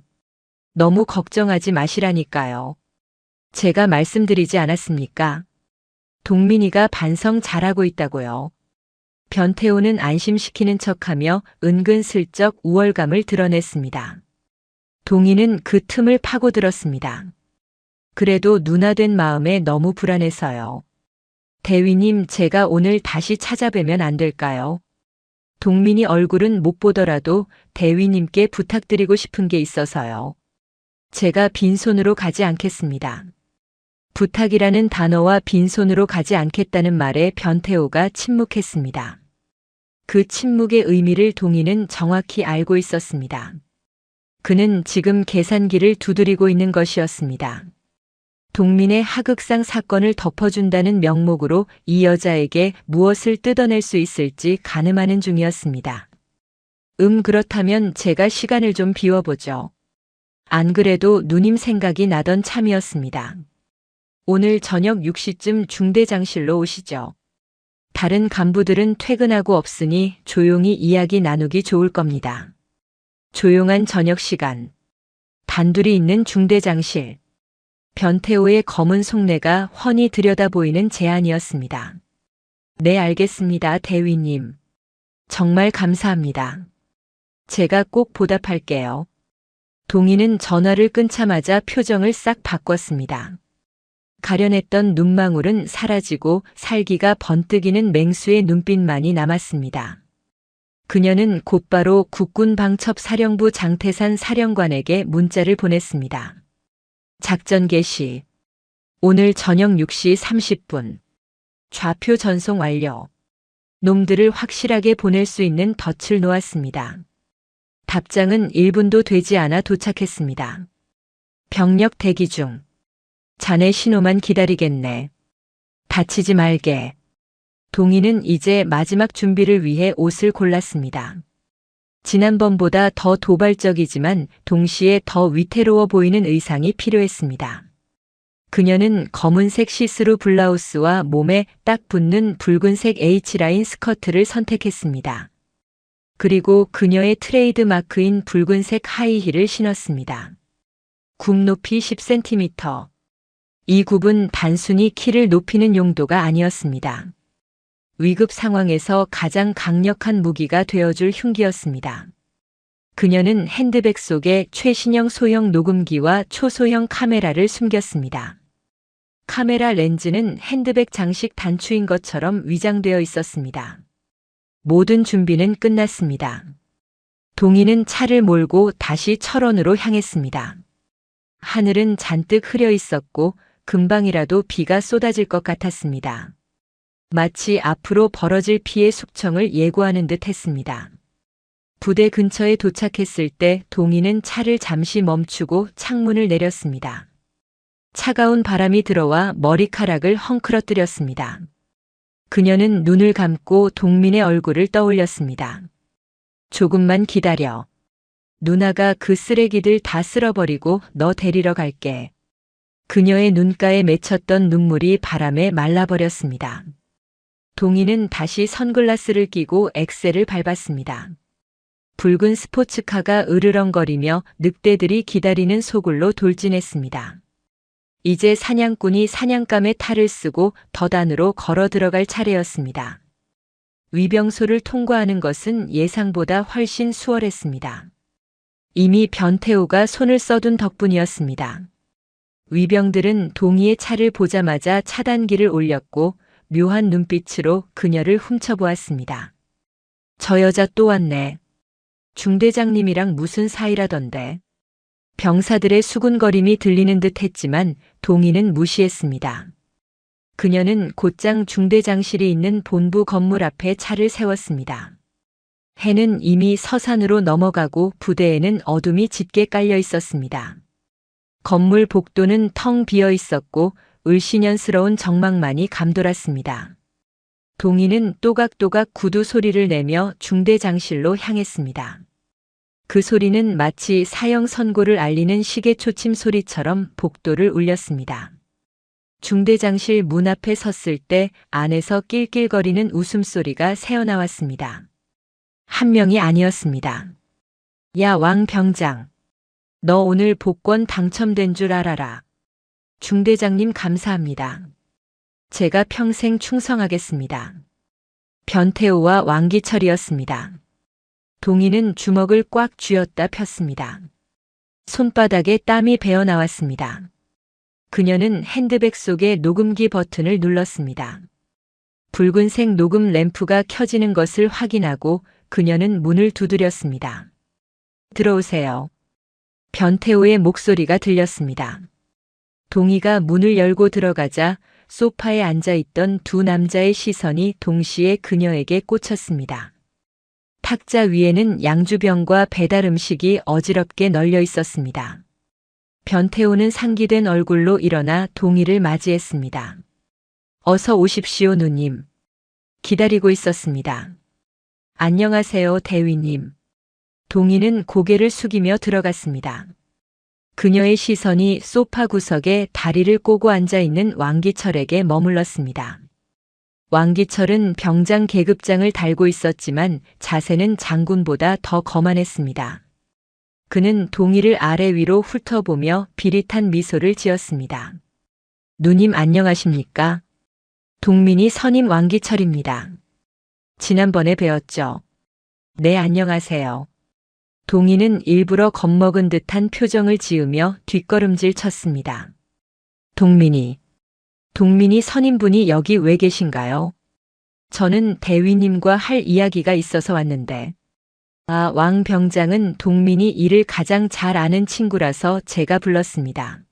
너무 걱정하지 마시라니까요. 제가 말씀드리지 않았습니까? 동민이가 반성 잘하고 있다고요. 변태호는 안심시키는 척하며 은근슬쩍 우월감을 드러냈습니다. 동희는 그 틈을 파고들었습니다. 그래도 누나 된 마음에 너무 불안해서요. 대위님, 제가 오늘 다시 찾아뵈면 안 될까요? 동민이 얼굴은 못 보더라도 대위님께 부탁드리고 싶은 게 있어서요. 제가 빈손으로 가지 않겠습니다. 부탁이라는 단어와 빈손으로 가지 않겠다는 말에 변태호가 침묵했습니다. 그 침묵의 의미를 동희는 정확히 알고 있었습니다. 그는 지금 계산기를 두드리고 있는 것이었습니다. 동민의 하극상 사건을 덮어준다는 명목으로 이 여자에게 무엇을 뜯어낼 수 있을지 가늠하는 중이었습니다. 그렇다면 제가 시간을 좀 비워보죠. 안 그래도 누님 생각이 나던 참이었습니다. 오늘 저녁 6시쯤 중대장실로 오시죠. 다른 간부들은 퇴근하고 없으니 조용히 이야기 나누기 좋을 겁니다. 조용한 저녁 시간. 단둘이 있는 중대장실. 변태호의 검은 속내가 훤히 들여다보이는 제안이었습니다. 네, 알겠습니다, 대위님. 정말 감사합니다. 제가 꼭 보답할게요. 동희는 전화를 끊자마자 표정을 싹 바꿨습니다. 가련했던 눈망울은 사라지고 살기가 번뜩이는 맹수의 눈빛만이 남았습니다. 그녀는 곧바로 국군방첩사령부 장태산 사령관에게 문자를 보냈습니다. 작전 개시. 오늘 저녁 6시 30분. 좌표 전송 완료. 놈들을 확실하게 보낼 수 있는 덫을 놓았습니다. 답장은 1분도 되지 않아 도착했습니다. 병력 대기 중. 자네 신호만 기다리겠네. 다치지 말게. 동희는 이제 마지막 준비를 위해 옷을 골랐습니다. 지난번보다 더 도발적이지만 동시에 더 위태로워 보이는 의상이 필요했습니다. 그녀는 검은색 시스루 블라우스와 몸에 딱 붙는 붉은색 H라인 스커트를 선택했습니다. 그리고 그녀의 트레이드 마크인 붉은색 하이힐을 신었습니다. 굽 높이 10cm. 이 굽은 단순히 키를 높이는 용도가 아니었습니다. 위급 상황에서 가장 강력한 무기가 되어줄 흉기였습니다. 그녀는 핸드백 속에 최신형 소형 녹음기와 초소형 카메라를 숨겼습니다. 카메라 렌즈는 핸드백 장식 단추인 것처럼 위장되어 있었습니다. 모든 준비는 끝났습니다. 동희는 차를 몰고 다시 철원으로 향했습니다. 하늘은 잔뜩 흐려 있었고 금방이라도 비가 쏟아질 것 같았습니다. 마치 앞으로 벌어질 피해 숙청을 예고하는 듯 했습니다. 부대 근처에 도착했을 때 동희는 차를 잠시 멈추고 창문을 내렸습니다. 차가운 바람이 들어와 머리카락을 헝클어뜨렸습니다. 그녀는 눈을 감고 동민의 얼굴을 떠올렸습니다. 조금만 기다려. 누나가 그 쓰레기들 다 쓸어버리고 너 데리러 갈게. 그녀의 눈가에 맺혔던 눈물이 바람에 말라버렸습니다. 동희는 다시 선글라스를 끼고 엑셀을 밟았습니다. 붉은 스포츠카가 으르렁거리며 늑대들이 기다리는 소굴로 돌진했습니다. 이제 사냥꾼이 사냥감에 탈을 쓰고 덫안으로 걸어 들어갈 차례였습니다. 위병소를 통과하는 것은 예상보다 훨씬 수월했습니다. 이미 변태호가 손을 써둔 덕분이었습니다. 위병들은 동이의 차를 보자마자 차단기를 올렸고 묘한 눈빛으로 그녀를 훔쳐보았습니다. 저 여자 또 왔네. 중대장님이랑 무슨 사이라던데. 병사들의 수군거림이 들리는 듯 했지만 동이는 무시했습니다. 그녀는 곧장 중대장실이 있는 본부 건물 앞에 차를 세웠습니다. 해는 이미 서산으로 넘어가고 부대에는 어둠이 짙게 깔려 있었습니다. 건물 복도는 텅 비어 있었고 을씨년스러운 정막만이 감돌았습니다. 동이는 또각또각 구두 소리를 내며 중대장실로 향했습니다. 그 소리는 마치 사형 선고를 알리는 시계 초침 소리처럼 복도를 울렸습니다. 중대장실 문 앞에 섰을 때 안에서 낄낄거리는 웃음소리가 새어나왔습니다. 한 명이 아니었습니다. 야, 왕 병장. 너 오늘 복권 당첨된 줄 알아라. 중대장님 감사합니다. 제가 평생 충성하겠습니다. 변태호와 왕기철이었습니다. 동이는 주먹을 꽉 쥐었다 폈습니다. 손바닥에 땀이 배어 나왔습니다. 그녀는 핸드백 속의 녹음기 버튼을 눌렀습니다. 붉은색 녹음 램프가 켜지는 것을 확인하고 그녀는 문을 두드렸습니다. 들어오세요. 변태호의 목소리가 들렸습니다. 동이가 문을 열고 들어가자 소파에 앉아있던 두 남자의 시선이 동시에 그녀에게 꽂혔습니다. 탁자 위에는 양주병과 배달 음식이 어지럽게 널려 있었습니다. 변태호는 상기된 얼굴로 일어나 동이를 맞이했습니다. 어서 오십시오, 누님. 기다리고 있었습니다. 안녕하세요, 대위님. 동이는 고개를 숙이며 들어갔습니다. 그녀의 시선이 소파 구석에 다리를 꼬고 앉아있는 왕기철에게 머물렀습니다. 왕기철은 병장 계급장을 달고 있었지만 자세는 장군보다 더 거만했습니다. 그는 동이를 아래 위로 훑어보며 비릿한 미소를 지었습니다. 누님 안녕하십니까? 동민이 선임 왕기철입니다. 지난번에 뵈었죠? 네, 안녕하세요. 동이는 일부러 겁먹은 듯한 표정을 지으며 뒷걸음질 쳤습니다. 동민이 선임분이 여기 왜 계신가요? 저는 대위님과 할 이야기가 있어서 왔는데. 아, 왕 병장은 동민이 일을 가장 잘 아는 친구라서 제가 불렀습니다.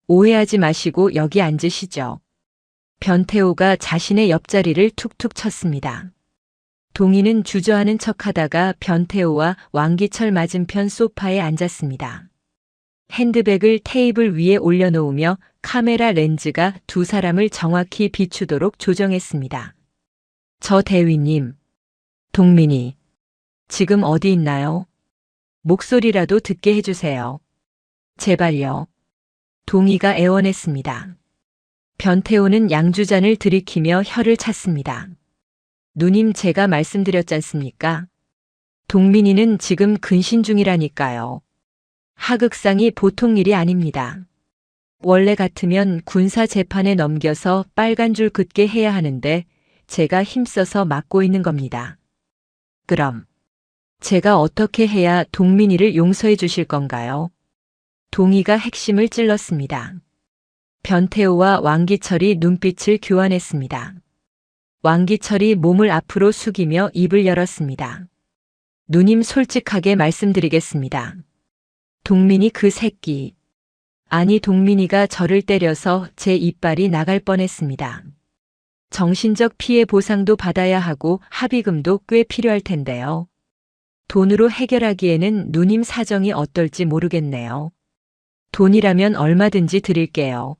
오해하지 마시고 여기 앉으시죠. 변태호가 자신의 옆자리를 툭툭 쳤습니다. 동이는 주저하는 척하다가 변태호와 왕기철 맞은편 소파에 앉았습니다. 핸드백을 테이블 위에 올려놓으며 카메라 렌즈가 두 사람을 정확히 비추도록 조정했습니다. 저 대위님, 동민이 지금 어디 있나요? 목소리라도 듣게 해주세요. 제발요. 동이가 애원했습니다. 변태호는 양주잔을 들이키며 혀를 찼습니다. 누님 제가 말씀드렸잖습니까? 동민이는 지금 근신 중이라니까요. 하극상이 보통 일이 아닙니다. 원래 같으면 군사 재판에 넘겨서 빨간 줄 긋게 해야 하는데 제가 힘써서 막고 있는 겁니다. 그럼 제가 어떻게 해야 동민이를 용서해 주실 건가요? 동이가 핵심을 찔렀습니다. 변태호와 왕기철이 눈빛을 교환했습니다. 왕기철이 몸을 앞으로 숙이며 입을 열었습니다. 누님 솔직하게 말씀드리겠습니다. 동민이 그 새끼. 아니 동민이가 저를 때려서 제 이빨이 나갈 뻔했습니다. 정신적 피해 보상도 받아야 하고 합의금도 꽤 필요할 텐데요. 돈으로 해결하기에는 누님 사정이 어떨지 모르겠네요. 돈이라면 얼마든지 드릴게요.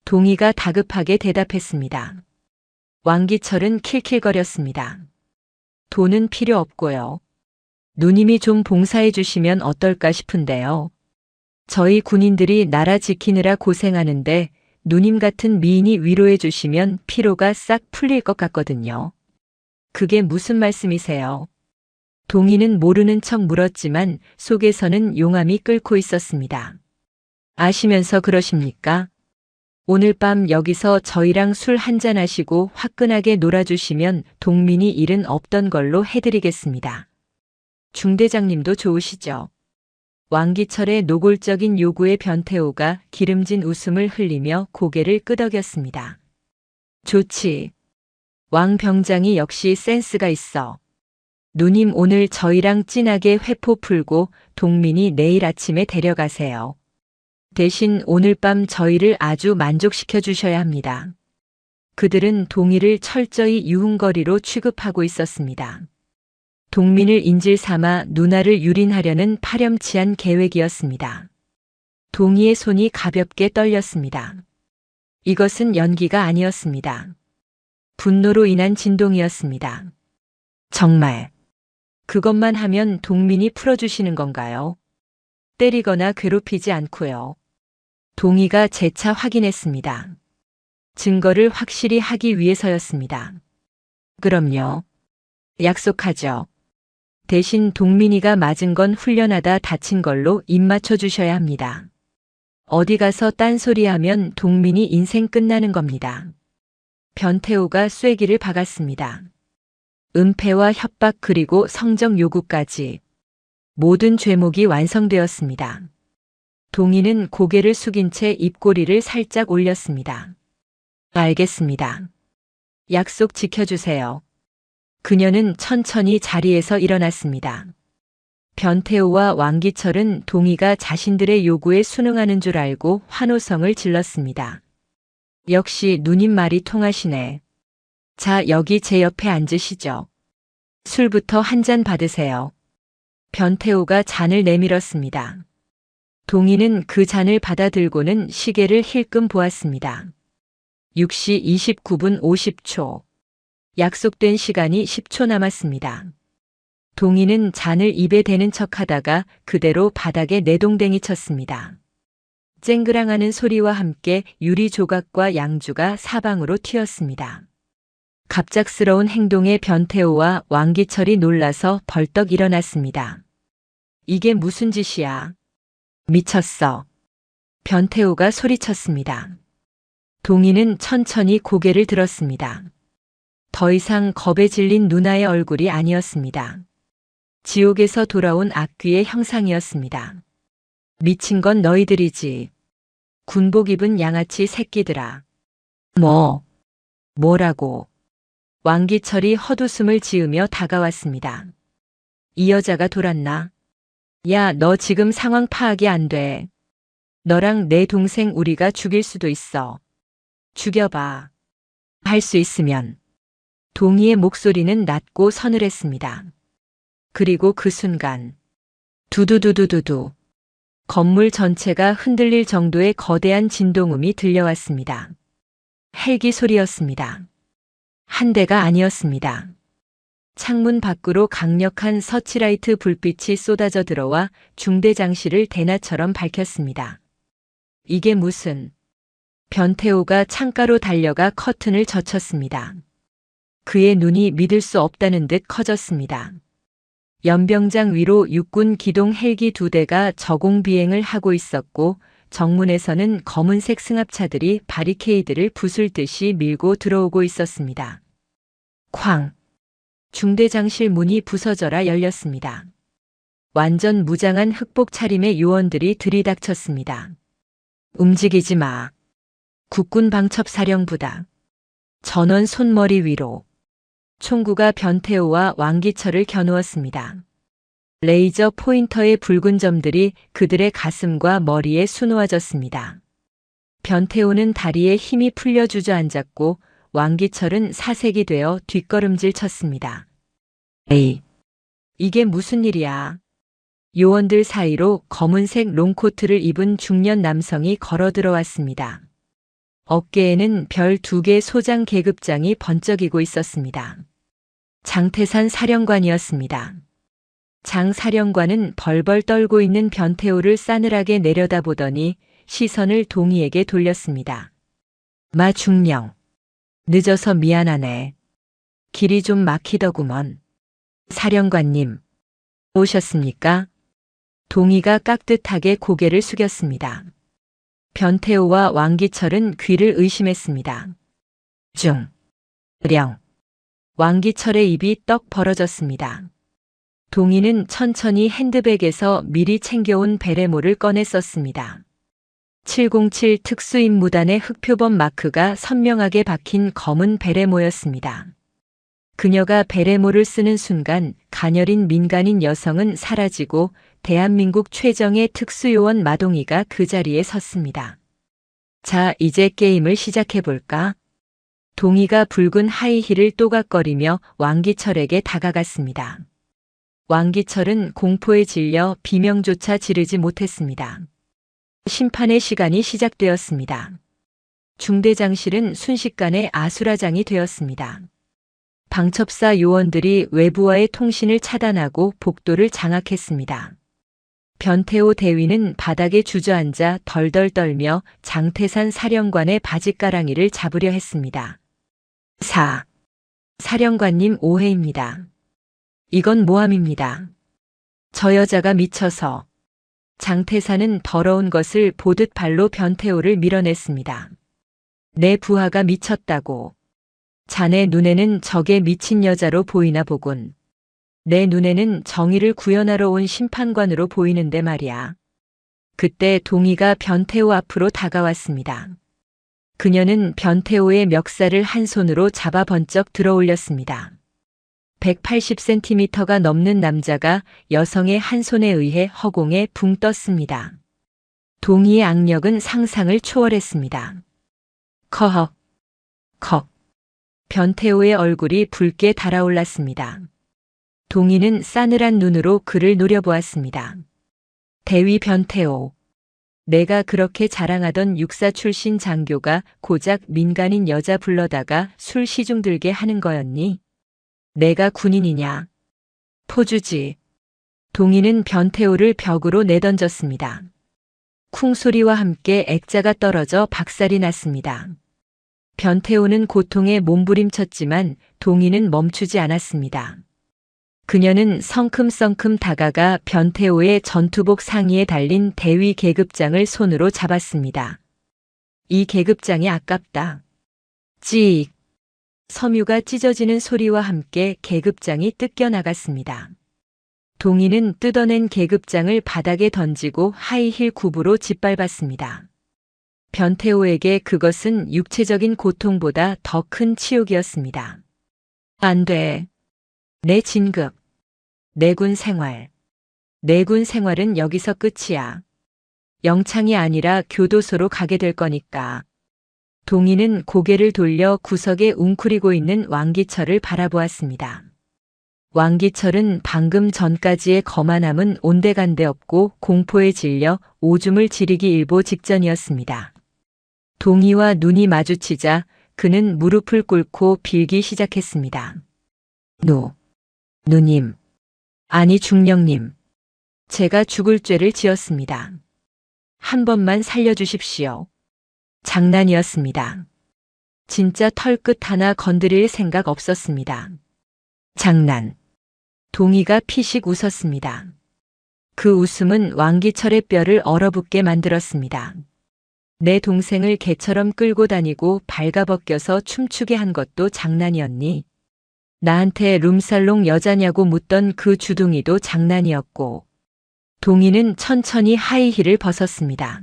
동이가 다급하게 대답했습니다. 왕기철은 킬킬거렸습니다. 돈은 필요 없고요. 누님이 좀 봉사해 주시면 어떨까 싶은데요. 저희 군인들이 나라 지키느라 고생하는데 누님 같은 미인이 위로해 주시면 피로가 싹 풀릴 것 같거든요. 그게 무슨 말씀이세요? 동희는 모르는 척 물었지만 속에서는 용암이 끓고 있었습니다. 아시면서 그러십니까? 오늘 밤 여기서 저희랑 술 한잔 하시고 화끈하게 놀아주시면 동민이 일은 없던 걸로 해드리겠습니다. 중대장님도 좋으시죠? 왕기철의 노골적인 요구에 변태호가 기름진 웃음을 흘리며 고개를 끄덕였습니다. 좋지. 왕 병장이 역시 센스가 있어. 누님 오늘 저희랑 진하게 회포 풀고 동민이 내일 아침에 데려가세요. 대신 오늘 밤 저희를 아주 만족시켜 주셔야 합니다. 그들은 동희를 철저히 유흥거리로 취급하고 있었습니다. 동민을 인질 삼아 누나를 유린하려는 파렴치한 계획이었습니다. 동희의 손이 가볍게 떨렸습니다. 이것은 연기가 아니었습니다. 분노로 인한 진동이었습니다. 정말 그것만 하면 동민이 풀어주시는 건가요? 때리거나 괴롭히지 않고요. 동희가 재차 확인했습니다. 증거를 확실히 하기 위해서였습니다. 그럼요. 약속하죠. 대신 동민이가 맞은 건 훈련하다 다친 걸로 입 맞춰 주셔야 합니다. 어디 가서 딴소리하면 동민이 인생 끝나는 겁니다. 변태호가 쐐기를 박았습니다. 은폐와 협박 그리고 성적 요구까지 모든 죄목이 완성되었습니다. 동희는 고개를 숙인 채 입꼬리를 살짝 올렸습니다. 알겠습니다. 약속 지켜주세요. 그녀는 천천히 자리에서 일어났습니다. 변태호와 왕기철은 동희가 자신들의 요구에 순응하는 줄 알고 환호성을 질렀습니다. 역시 누님 말이 통하시네. 자, 여기 제 옆에 앉으시죠. 술부터 한 잔 받으세요. 변태호가 잔을 내밀었습니다. 동희는 그 잔을 받아들고는 시계를 힐끔 보았습니다. 6시 29분 50초. 약속된 시간이 10초 남았습니다. 동희는 잔을 입에 대는 척하다가 그대로 바닥에 내동댕이 쳤습니다. 쨍그랑하는 소리와 함께 유리 조각과 양주가 사방으로 튀었습니다. 갑작스러운 행동에 변태호와 왕기철이 놀라서 벌떡 일어났습니다. 이게 무슨 짓이야? 미쳤어. 변태호가 소리쳤습니다. 동희는 천천히 고개를 들었습니다. 더 이상 겁에 질린 누나의 얼굴이 아니었습니다. 지옥에서 돌아온 악귀의 형상이었습니다. 미친 건 너희들이지. 군복 입은 양아치 새끼들아. 뭐라고? 왕기철이 헛웃음을 지으며 다가왔습니다. 이 여자가 돌았나? 야, 너 지금 상황 파악이 안 돼. 너랑 내 동생 우리가 죽일 수도 있어. 죽여봐. 할 수 있으면. 동희의 목소리는 낮고 서늘했습니다. 그리고 그 순간 두두두두두두 건물 전체가 흔들릴 정도의 거대한 진동음이 들려왔습니다. 헬기 소리였습니다. 한 대가 아니었습니다. 창문 밖으로 강력한 서치라이트 불빛이 쏟아져 들어와 중대장실을 대낮처럼 밝혔습니다. 이게 무슨... 변태호가 창가로 달려가 커튼을 젖혔습니다. 그의 눈이 믿을 수 없다는 듯 커졌습니다. 연병장 위로 육군 기동 헬기 2대가 저공 비행을 하고 있었고 정문에서는 검은색 승합차들이 바리케이드를 부술듯이 밀고 들어오고 있었습니다. 쾅! 중대장실 문이 부서져라 열렸습니다. 완전 무장한 흑복 차림의 요원들이 들이닥쳤습니다. 움직이지 마. 국군 방첩사령부다. 전원 손머리 위로. 총구가 변태호와 왕기철을 겨누었습니다. 레이저 포인터의 붉은 점들이 그들의 가슴과 머리에 수놓아졌습니다. 변태호는 다리에 힘이 풀려 주저앉았고 왕기철은 사색이 되어 뒷걸음질 쳤습니다. 에이, 이게 무슨 일이야? 요원들 사이로 검은색 롱코트를 입은 중년 남성이 걸어 들어왔습니다. 어깨에는 별 2개 소장 계급장이 번쩍이고 있었습니다. 장태산 사령관이었습니다. 장 사령관은 벌벌 떨고 있는 변태호를 싸늘하게 내려다보더니 시선을 동희에게 돌렸습니다. 마 중령. 늦어서 미안하네. 길이 좀 막히더구먼. 사령관님, 오셨습니까? 동희가 깍듯하게 고개를 숙였습니다. 변태호와 왕기철은 귀를 의심했습니다. 령. 왕기철의 입이 떡 벌어졌습니다. 동희는 천천히 핸드백에서 미리 챙겨온 베레모를 꺼내 썼습니다. 707 특수임무단의 흑표범 마크가 선명하게 박힌 검은 베레모였습니다. 그녀가 베레모를 쓰는 순간 가녀린 민간인 여성은 사라지고 대한민국 최정의 특수요원 마동이가 그 자리에 섰습니다. 자, 이제 게임을 시작해볼까? 동희가 붉은 하이힐을 또각거리며 왕기철에게 다가갔습니다. 왕기철은 공포에 질려 비명조차 지르지 못했습니다. 심판의 시간이 시작되었습니다. 중대장실은 순식간에 아수라장이 되었습니다. 방첩사 요원들이 외부와의 통신을 차단하고 복도를 장악했습니다. 변태호 대위는 바닥에 주저앉아 덜덜 떨며 장태산 사령관의 바짓가랑이를 잡으려 했습니다. 사령관님 오해입니다. 이건 모함입니다. 저 여자가 미쳐서. 장태산은 더러운 것을 보듯 발로 변태호를 밀어냈습니다. 내 부하가 미쳤다고. 자네 눈에는 저게 미친 여자로 보이나 보군. 내 눈에는 정의를 구현하러 온 심판관으로 보이는데 말이야. 그때 동희가 변태호 앞으로 다가왔습니다. 그녀는 변태호의 멱살을 한 손으로 잡아 번쩍 들어올렸습니다. 180cm가 넘는 남자가 여성의 한 손에 의해 허공에 붕 떴습니다. 동희의 악력은 상상을 초월했습니다. 컥. 변태호의 얼굴이 붉게 달아올랐습니다. 동희는 싸늘한 눈으로 그를 노려보았습니다. 대위 변태호. 내가 그렇게 자랑하던 육사 출신 장교가 고작 민간인 여자 불러다가 술 시중 들게 하는 거였니? 내가 군인이냐? 포주지. 동희는 변태호를 벽으로 내던졌습니다. 쿵 소리와 함께 액자가 떨어져 박살이 났습니다. 변태호는 고통에 몸부림쳤지만 동희는 멈추지 않았습니다. 그녀는 성큼성큼 다가가 변태호의 전투복 상의에 달린 대위 계급장을 손으로 잡았습니다. 이 계급장이 아깝다. 찍. 섬유가 찢어지는 소리와 함께 계급장이 뜯겨나갔습니다. 동희는 뜯어낸 계급장을 바닥에 던지고 하이힐 굽으로 짓밟았습니다. 변태호에게 그것은 육체적인 고통보다 더 큰 치욕이었습니다. 안 돼. 내 진급. 내군 생활. 내군 생활은 여기서 끝이야. 영창이 아니라 교도소로 가게 될 거니까. 동희는 고개를 돌려 구석에 웅크리고 있는 왕기철을 바라보았습니다. 왕기철은 방금 전까지의 거만함은 온데간데 없고 공포에 질려 오줌을 지르기 일보 직전이었습니다. 동희와 눈이 마주치자 그는 무릎을 꿇고 빌기 시작했습니다. 누님. 아니 중령님. 제가 죽을 죄를 지었습니다. 한 번만 살려주십시오. 장난이었습니다. 진짜 털끝 하나 건드릴 생각 없었습니다. 장난. 동희가 피식 웃었습니다. 그 웃음은 왕기철의 뼈를 얼어붙게 만들었습니다. 내 동생을 개처럼 끌고 다니고 발가벗겨서 춤추게 한 것도 장난이었니? 나한테 룸살롱 여자냐고 묻던 그 주둥이도 장난이었고. 동희는 천천히 하이힐을 벗었습니다.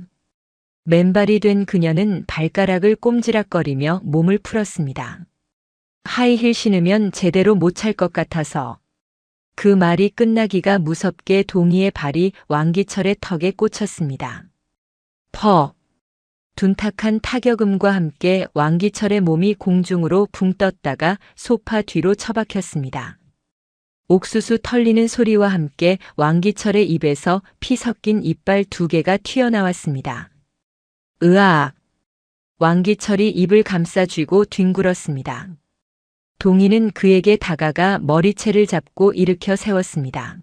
맨발이 된 그녀는 발가락을 꼼지락거리며 몸을 풀었습니다. 하이힐 신으면 제대로 못 찰 것 같아서. 그 말이 끝나기가 무섭게 동희의 발이 왕기철의 턱에 꽂혔습니다. 둔탁한 타격음과 함께 왕기철의 몸이 공중으로 붕 떴다가 소파 뒤로 처박혔습니다. 옥수수 털리는 소리와 함께 왕기철의 입에서 피 섞인 이빨 2개가 튀어나왔습니다. 으악! 왕기철이 입을 감싸 쥐고 뒹굴었습니다. 동희는 그에게 다가가 머리채를 잡고 일으켜 세웠습니다.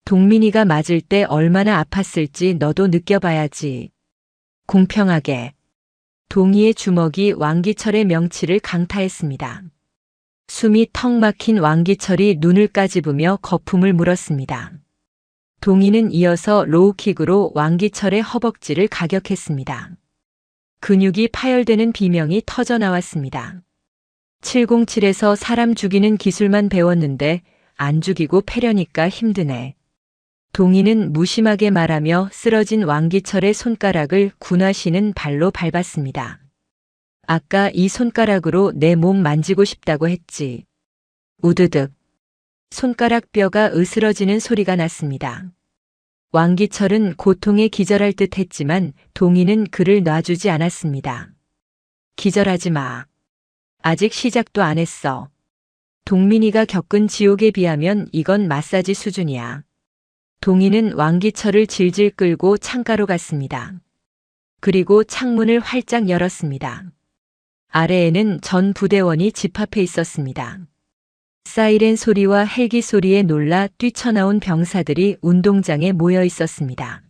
동민이가 맞을 때 얼마나 아팠을지 너도 느껴봐야지. 공평하게. 동희의 주먹이 왕기철의 명치를 강타했습니다. 숨이 턱 막힌 왕기철이 눈을 까집으며 거품을 물었습니다. 동희는 이어서 로우킥으로 왕기철의 허벅지를 가격했습니다. 근육이 파열되는 비명이 터져 나왔습니다. 707에서 사람 죽이는 기술만 배웠는데 안 죽이고 패려니까 힘드네. 동희는 무심하게 말하며 쓰러진 왕기철의 손가락을 군화신은 발로 밟았습니다. 아까 이 손가락으로 내 몸 만지고 싶다고 했지. 우드득. 손가락 뼈가 으스러지는 소리가 났습니다. 왕기철은 고통에 기절할 듯 했지만 동희는 그를 놔주지 않았습니다. 기절하지 마. 아직 시작도 안 했어. 동민이가 겪은 지옥에 비하면 이건 마사지 수준이야. 동희는 왕기철을 질질 끌고 창가로 갔습니다. 그리고 창문을 활짝 열었습니다. 아래에는 전 부대원이 집합해 있었습니다. 사이렌 소리와 헬기 소리에 놀라 뛰쳐나온 병사들이 운동장에 모여 있었습니다.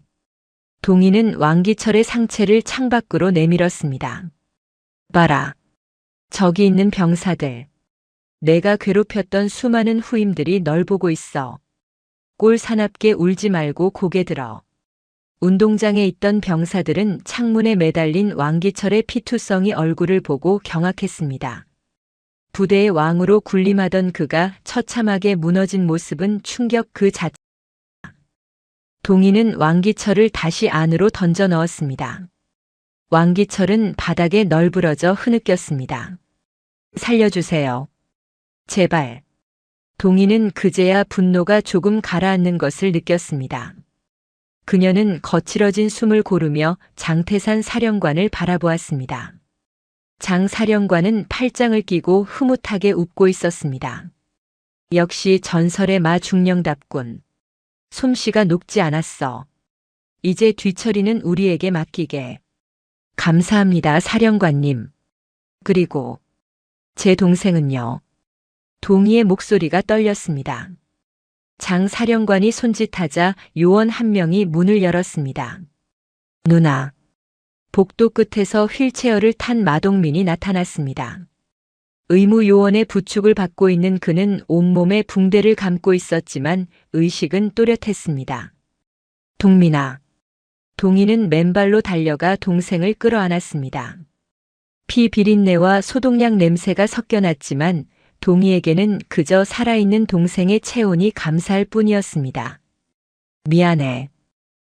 동희는 왕기철의 상체를 창밖으로 내밀었습니다. 봐라. 저기 있는 병사들. 내가 괴롭혔던 수많은 후임들이 널 보고 있어. 꼴 사납게 울지 말고 고개 들어. 운동장에 있던 병사들은 창문에 매달린 왕기철의 피투성이 얼굴을 보고 경악했습니다. 부대의 왕으로 군림하던 그가 처참하게 무너진 모습은 충격 그 자체. 동희는 왕기철을 다시 안으로 던져 넣었습니다. 왕기철은 바닥에 널브러져 흐느꼈습니다. 살려주세요. 제발. 동희는 그제야 분노가 조금 가라앉는 것을 느꼈습니다. 그녀는 거칠어진 숨을 고르며 장태산 사령관을 바라보았습니다. 장 사령관은 팔짱을 끼고 흐뭇하게 웃고 있었습니다. 역시 전설의 마중령답군. 솜씨가 녹지 않았어. 이제 뒤처리는 우리에게 맡기게. 감사합니다, 사령관님. 그리고 제 동생은요. 동희의 목소리가 떨렸습니다. 장 사령관이 손짓하자 요원 한 명이 문을 열었습니다. 누나. 복도 끝에서 휠체어를 탄 마동민이 나타났습니다. 의무 요원의 부축을 받고 있는 그는 온몸에 붕대를 감고 있었지만 의식은 또렷했습니다. 동민아. 동희는 맨발로 달려가 동생을 끌어안았습니다. 피 비린내와 소독약 냄새가 섞여났지만 동희에게는 그저 살아있는 동생의 체온이 감사할 뿐이었습니다. 미안해.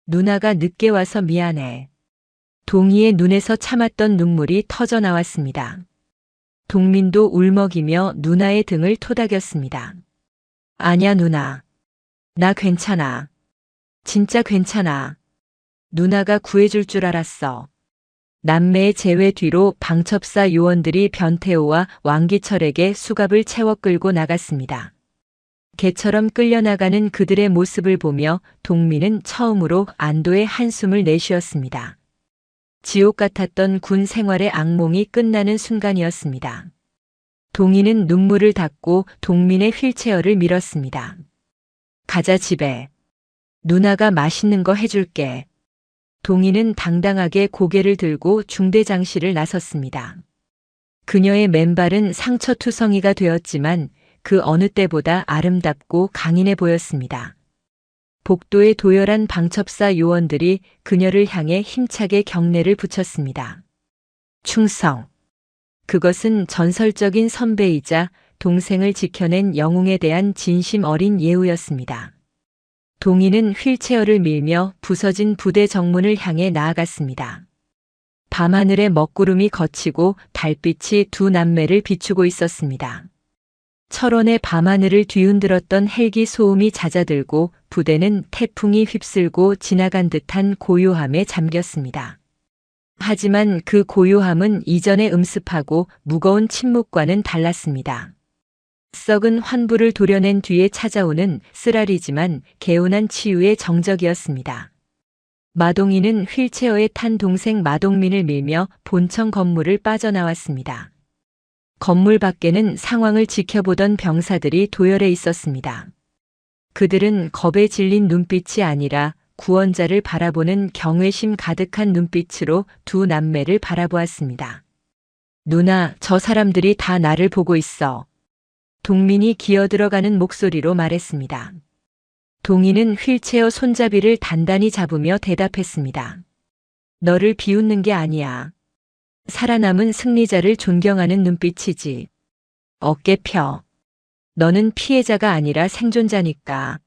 누나가 늦게 와서 미안해. 동희의 눈에서 참았던 눈물이 터져 나왔습니다. 동민도 울먹이며 누나의 등을 토닥였습니다. 아냐 누나. 나 괜찮아. 진짜 괜찮아. 누나가 구해줄 줄 알았어. 남매의 재회 뒤로 방첩사 요원들이 변태호와 왕기철에게 수갑을 채워 끌고 나갔습니다. 개처럼 끌려나가는 그들의 모습을 보며 동민은 처음으로 안도의 한숨을 내쉬었습니다. 지옥 같았던 군 생활의 악몽이 끝나는 순간이었습니다. 동희는 눈물을 닦고 동민의 휠체어를 밀었습니다. 가자 집에. 누나가 맛있는 거 해줄게. 동희는 당당하게 고개를 들고 중대장실을 나섰습니다. 그녀의 맨발은 상처투성이가 되었지만 그 어느 때보다 아름답고 강인해 보였습니다. 복도에 도열한 방첩사 요원들이 그녀를 향해 힘차게 경례를 붙였습니다. 충성. 그것은 전설적인 선배이자 동생을 지켜낸 영웅에 대한 진심 어린 예우였습니다. 동희는 휠체어를 밀며 부서진 부대 정문을 향해 나아갔습니다. 밤하늘에 먹구름이 걷히고 달빛이 두 남매를 비추고 있었습니다. 철원의 밤하늘을 뒤흔들었던 헬기 소음이 잦아들고 부대는 태풍이 휩쓸고 지나간 듯한 고요함에 잠겼습니다. 하지만 그 고요함은 이전의 음습하고 무거운 침묵과는 달랐습니다. 썩은 환부를 도려낸 뒤에 찾아오는 쓰라리지만 개운한 치유의 정적이었습니다. 마동이는 휠체어에 탄 동생 마동민을 밀며 본청 건물을 빠져나왔습니다. 건물 밖에는 상황을 지켜보던 병사들이 도열해 있었습니다. 그들은 겁에 질린 눈빛이 아니라 구원자를 바라보는 경외심 가득한 눈빛으로 두 남매를 바라보았습니다. 누나, 저 사람들이 다 나를 보고 있어. 동민이 기어들어가는 목소리로 말했습니다. 동희는 휠체어 손잡이를 단단히 잡으며 대답했습니다. 너를 비웃는 게 아니야. 살아남은 승리자를 존경하는 눈빛이지. 어깨 펴. 너는 피해자가 아니라 생존자니까.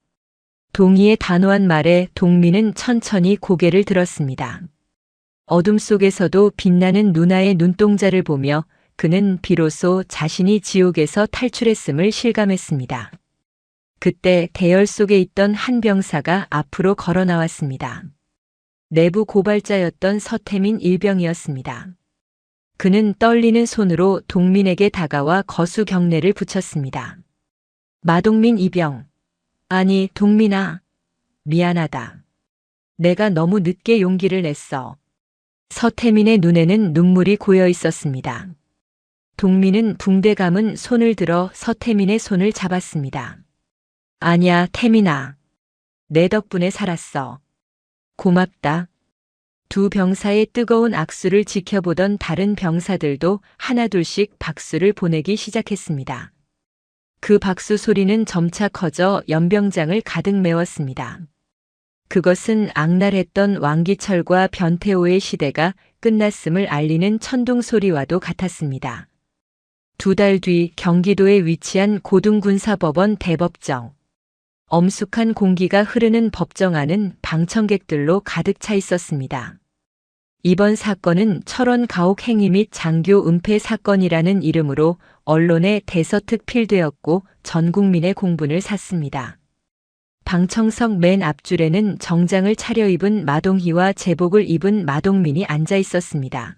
동희의 단호한 말에 동민은 천천히 고개를 들었습니다. 어둠 속에서도 빛나는 누나의 눈동자를 보며 그는 비로소 자신이 지옥에서 탈출했음을 실감했습니다. 그때 대열 속에 있던 한 병사가 앞으로 걸어 나왔습니다. 내부 고발자였던 서태민 일병이었습니다. 그는 떨리는 손으로 동민에게 다가와 거수 경례를 붙였습니다. 마동민 이병. 아니, 동민아. 미안하다. 내가 너무 늦게 용기를 냈어. 서태민의 눈에는 눈물이 고여 있었습니다. 동민은 붕대 감은 손을 들어 서태민의 손을 잡았습니다. 아니야, 태민아. 내 덕분에 살았어. 고맙다. 두 병사의 뜨거운 악수를 지켜보던 다른 병사들도 하나둘씩 박수를 보내기 시작했습니다. 그 박수 소리는 점차 커져 연병장을 가득 메웠습니다. 그것은 악랄했던 왕기철과 변태호의 시대가 끝났음을 알리는 천둥 소리와도 같았습니다. 2달 뒤 경기도에 위치한 고등군사법원 대법정. 엄숙한 공기가 흐르는 법정 안은 방청객들로 가득 차 있었습니다. 이번 사건은 철원 가혹 행위 및 장교 은폐 사건이라는 이름으로 언론에 대서특필되었고 전 국민의 공분을 샀습니다. 방청석 맨 앞줄에는 정장을 차려입은 마동희와 제복을 입은 마동민이 앉아 있었습니다.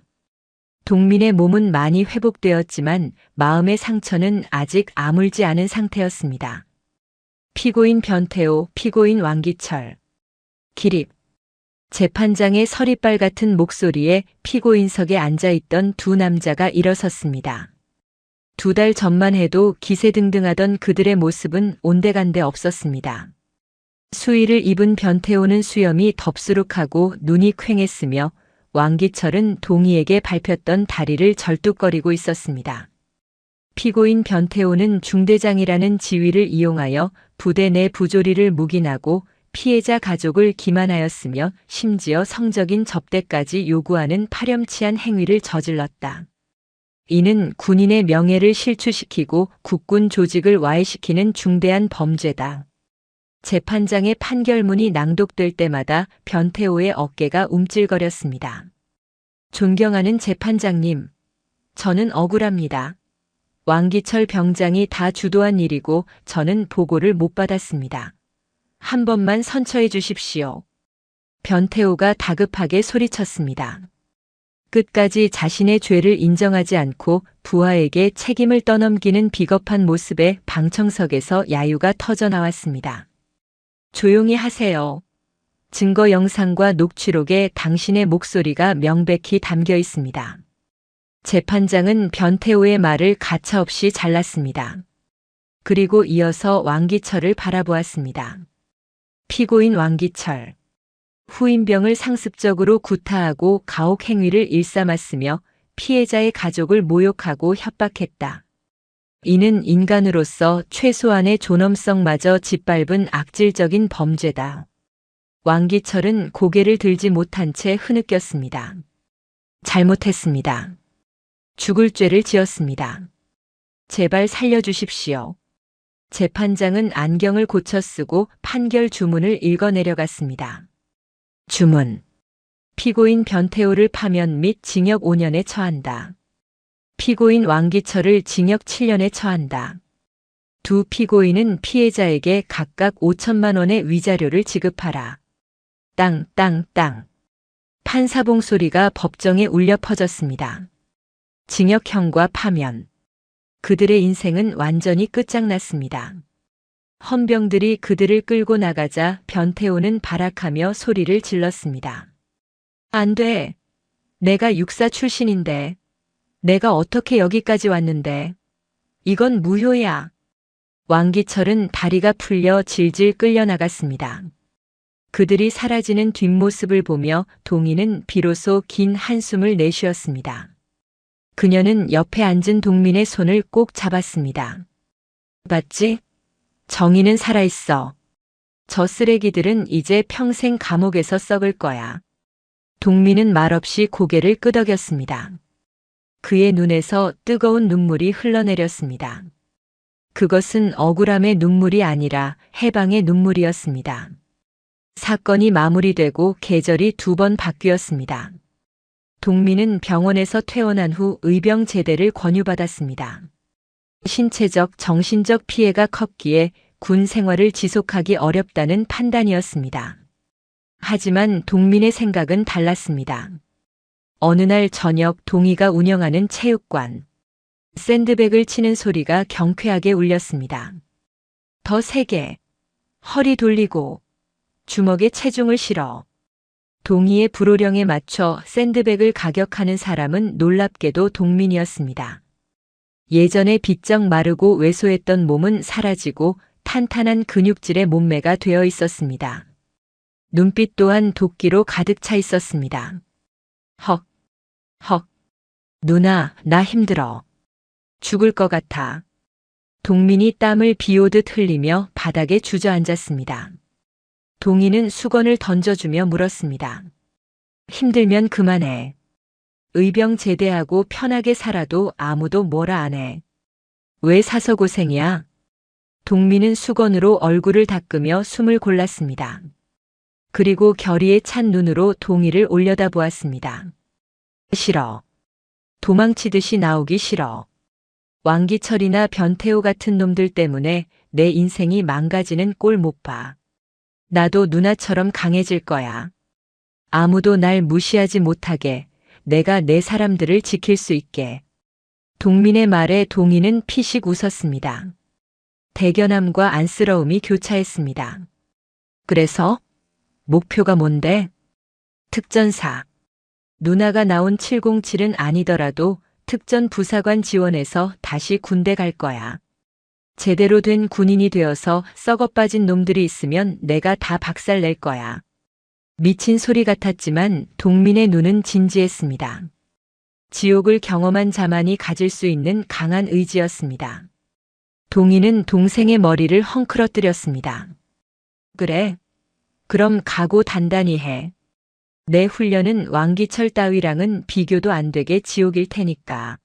동민의 몸은 많이 회복되었지만 마음의 상처는 아직 아물지 않은 상태였습니다. 피고인 변태호, 피고인 왕기철. 기립. 재판장의 서리빨 같은 목소리에 피고인석에 앉아있던 두 남자가 일어섰습니다. 2달 전만 해도 기세등등하던 그들의 모습은 온데간데 없었습니다. 수의를 입은 변태호는 수염이 덥수룩하고 눈이 퀭했으며 왕기철은 동희에게 밟혔던 다리를 절뚝거리고 있었습니다. 피고인 변태호는 중대장이라는 지위를 이용하여 부대 내 부조리를 묵인하고 피해자 가족을 기만하였으며 심지어 성적인 접대까지 요구하는 파렴치한 행위를 저질렀다. 이는 군인의 명예를 실추시키고 국군 조직을 와해시키는 중대한 범죄다. 재판장의 판결문이 낭독될 때마다 변태호의 어깨가 움찔거렸습니다. 존경하는 재판장님, 저는 억울합니다. 왕기철 병장이 다 주도한 일이고 저는 보고를 못 받았습니다. 한 번만 선처해 주십시오. 변태호가 다급하게 소리쳤습니다. 끝까지 자신의 죄를 인정하지 않고 부하에게 책임을 떠넘기는 비겁한 모습에 방청석에서 야유가 터져나왔습니다. 조용히 하세요. 증거 영상과 녹취록에 당신의 목소리가 명백히 담겨 있습니다. 재판장은 변태호의 말을 가차없이 잘랐습니다. 그리고 이어서 왕기철을 바라보았습니다. 피고인 왕기철. 후임병을 상습적으로 구타하고 가혹 행위를 일삼았으며 피해자의 가족을 모욕하고 협박했다. 이는 인간으로서 최소한의 존엄성마저 짓밟은 악질적인 범죄다. 왕기철은 고개를 들지 못한 채 흐느꼈습니다. 잘못했습니다. 죽을 죄를 지었습니다. 제발 살려주십시오. 재판장은 안경을 고쳐 쓰고 판결 주문을 읽어 내려갔습니다. 주문. 피고인 변태호를 파면 및 징역 5년에 처한다. 피고인 왕기철을 징역 7년에 처한다. 두 피고인은 피해자에게 각각 5천만 원의 위자료를 지급하라. 땅, 땅, 땅. 판사봉 소리가 법정에 울려 퍼졌습니다. 징역형과 파면. 그들의 인생은 완전히 끝장났습니다. 헌병들이 그들을 끌고 나가자 변태호는 발악하며 소리를 질렀습니다. 안 돼. 내가 육사 출신인데. 내가 어떻게 여기까지 왔는데. 이건 무효야. 왕기철은 다리가 풀려 질질 끌려나갔습니다. 그들이 사라지는 뒷모습을 보며 동희는 비로소 긴 한숨을 내쉬었습니다. 그녀는 옆에 앉은 동민의 손을 꼭 잡았습니다. 봤지? 정의는 살아있어. 저 쓰레기들은 이제 평생 감옥에서 썩을 거야. 동민은 말없이 고개를 끄덕였습니다. 그의 눈에서 뜨거운 눈물이 흘러내렸습니다. 그것은 억울함의 눈물이 아니라 해방의 눈물이었습니다. 사건이 마무리되고 계절이 2번 바뀌었습니다. 동민은 병원에서 퇴원한 후 의병 제대를 권유받았습니다. 신체적, 정신적 피해가 컸기에 군 생활을 지속하기 어렵다는 판단이었습니다. 하지만 동민의 생각은 달랐습니다. 어느 날 저녁 동희가 운영하는 체육관. 샌드백을 치는 소리가 경쾌하게 울렸습니다. 더 세게. 허리 돌리고. 주먹에 체중을 실어. 동희의 불호령에 맞춰 샌드백을 가격하는 사람은 놀랍게도 동민이었습니다. 예전에 비쩍 마르고 왜소했던 몸은 사라지고 탄탄한 근육질의 몸매가 되어 있었습니다. 눈빛 또한 도끼로 가득 차 있었습니다. 헉, 헉. 누나, 나 힘들어. 죽을 것 같아. 동민이 땀을 비오듯 흘리며 바닥에 주저앉았습니다. 동희는 수건을 던져주며 물었습니다. 힘들면 그만해. 의병 제대하고 편하게 살아도 아무도 뭐라 안 해. 왜 사서 고생이야? 동민은 수건으로 얼굴을 닦으며 숨을 골랐습니다. 그리고 결의에 찬 눈으로 동희를 올려다보았습니다. 싫어. 도망치듯이 나오기 싫어. 왕기철이나 변태호 같은 놈들 때문에 내 인생이 망가지는 꼴 못 봐. 나도 누나처럼 강해질 거야. 아무도 날 무시하지 못하게, 내가 내 사람들을 지킬 수 있게. 동민의 말에 동희는 피식 웃었습니다. 대견함과 안쓰러움이 교차했습니다. 그래서? 목표가 뭔데? 특전사. 누나가 나온 707은 아니더라도 특전 부사관 지원해서 다시 군대 갈 거야. 제대로 된 군인이 되어서 썩어빠진 놈들이 있으면 내가 다 박살 낼 거야. 미친 소리 같았지만 동민의 눈은 진지했습니다. 지옥을 경험한 자만이 가질 수 있는 강한 의지였습니다. 동희는 동생의 머리를 헝클어뜨렸습니다. 그래. 그럼 각오 단단히 해. 내 훈련은 왕기철 따위랑은 비교도 안 되게 지옥일 테니까.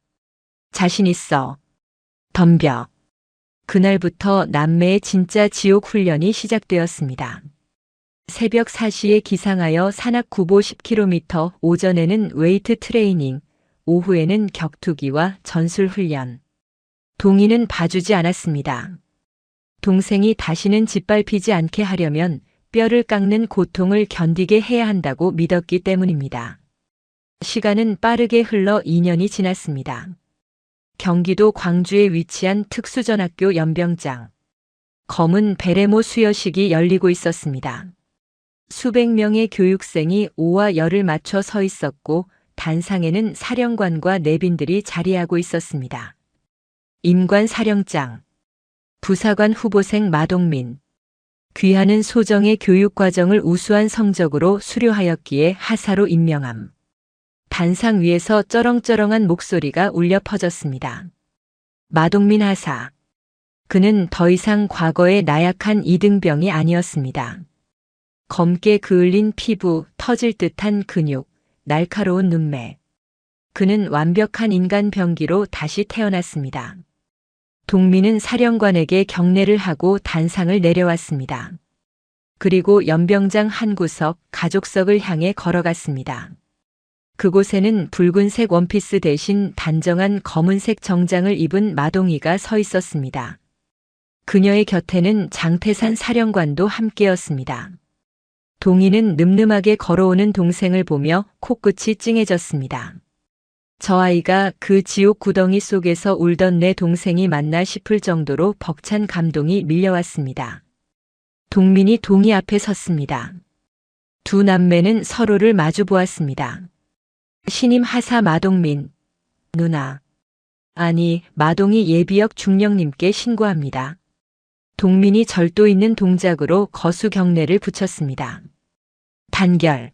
자신 있어. 덤벼. 그날부터 남매의 진짜 지옥 훈련이 시작되었습니다. 새벽 4시에 기상하여 산악 구보 10km, 오전에는 웨이트 트레이닝, 오후에는 격투기와 전술 훈련. 동희는 봐주지 않았습니다. 동생이 다시는 짓밟히지 않게 하려면 뼈를 깎는 고통을 견디게 해야 한다고 믿었기 때문입니다. 시간은 빠르게 흘러 2년이 지났습니다. 경기도 광주에 위치한 특수전학교 연병장. 검은 베레모 수여식이 열리고 있었습니다. 수백 명의 교육생이 오와 열을 맞춰 서 있었고 단상에는 사령관과 내빈들이 자리하고 있었습니다. 임관 사령장, 부사관 후보생 마동민. 귀하는 소정의 교육과정을 우수한 성적으로 수료하였기에 하사로 임명함. 단상 위에서 쩌렁쩌렁한 목소리가 울려 퍼졌습니다. 마동민 하사. 그는 더 이상 과거의 나약한 이등병이 아니었습니다. 검게 그을린 피부, 터질 듯한 근육, 날카로운 눈매. 그는 완벽한 인간 병기로 다시 태어났습니다. 동민은 사령관에게 경례를 하고 단상을 내려왔습니다. 그리고 연병장 한 구석, 가족석을 향해 걸어갔습니다. 그곳에는 붉은색 원피스 대신 단정한 검은색 정장을 입은 마동이가 서 있었습니다. 그녀의 곁에는 장태산 사령관도 함께였습니다. 동희는 늠름하게 걸어오는 동생을 보며 코끝이 찡해졌습니다. 저 아이가 그 지옥 구덩이 속에서 울던 내 동생이 맞나 싶을 정도로 벅찬 감동이 밀려왔습니다. 동민이 동희 앞에 섰습니다. 두 남매는 서로를 마주 보았습니다. 신임 하사 마동민. 누나. 아니, 마동이 예비역 중령님께 신고합니다. 동민이 절도 있는 동작으로 거수 경례를 붙였습니다. 단결.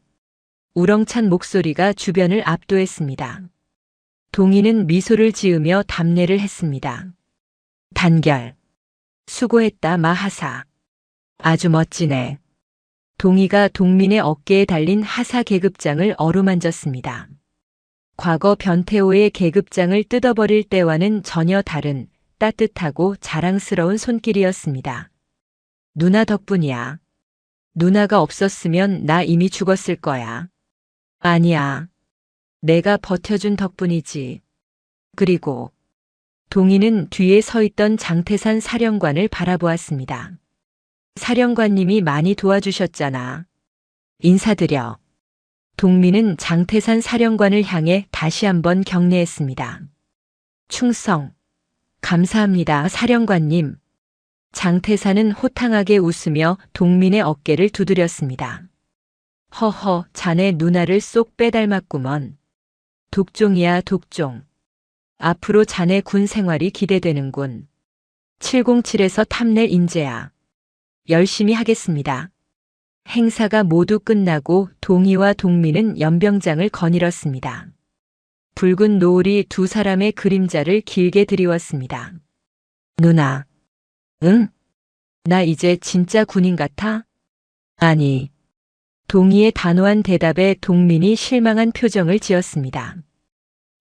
우렁찬 목소리가 주변을 압도했습니다. 동희는 미소를 지으며 답례를 했습니다. 단결. 수고했다 마하사. 아주 멋지네. 동희가 동민의 어깨에 달린 하사 계급장을 어루만졌습니다. 과거 변태호의 계급장을 뜯어버릴 때와는 전혀 다른 따뜻하고 자랑스러운 손길이었습니다. 누나 덕분이야. 누나가 없었으면 나 이미 죽었을 거야. 아니야. 내가 버텨준 덕분이지. 그리고 동희는 뒤에 서 있던 장태산 사령관을 바라보았습니다. 사령관님이 많이 도와주셨잖아. 인사드려. 동민은 장태산 사령관을 향해 다시 한번 경례했습니다. 충성. 감사합니다, 사령관님. 장태산은 호탕하게 웃으며 동민의 어깨를 두드렸습니다. 허허, 자네 누나를 쏙 빼닮았구먼. 독종이야, 독종. 앞으로 자네 군 생활이 기대되는군. 707에서 탐낼 인재야. 열심히 하겠습니다. 행사가 모두 끝나고 동희와 동민은 연병장을 거닐었습니다. 붉은 노을이 두 사람의 그림자를 길게 드리웠습니다. 누나. 응? 나 이제 진짜 군인 같아? 아니. 동희의 단호한 대답에 동민이 실망한 표정을 지었습니다.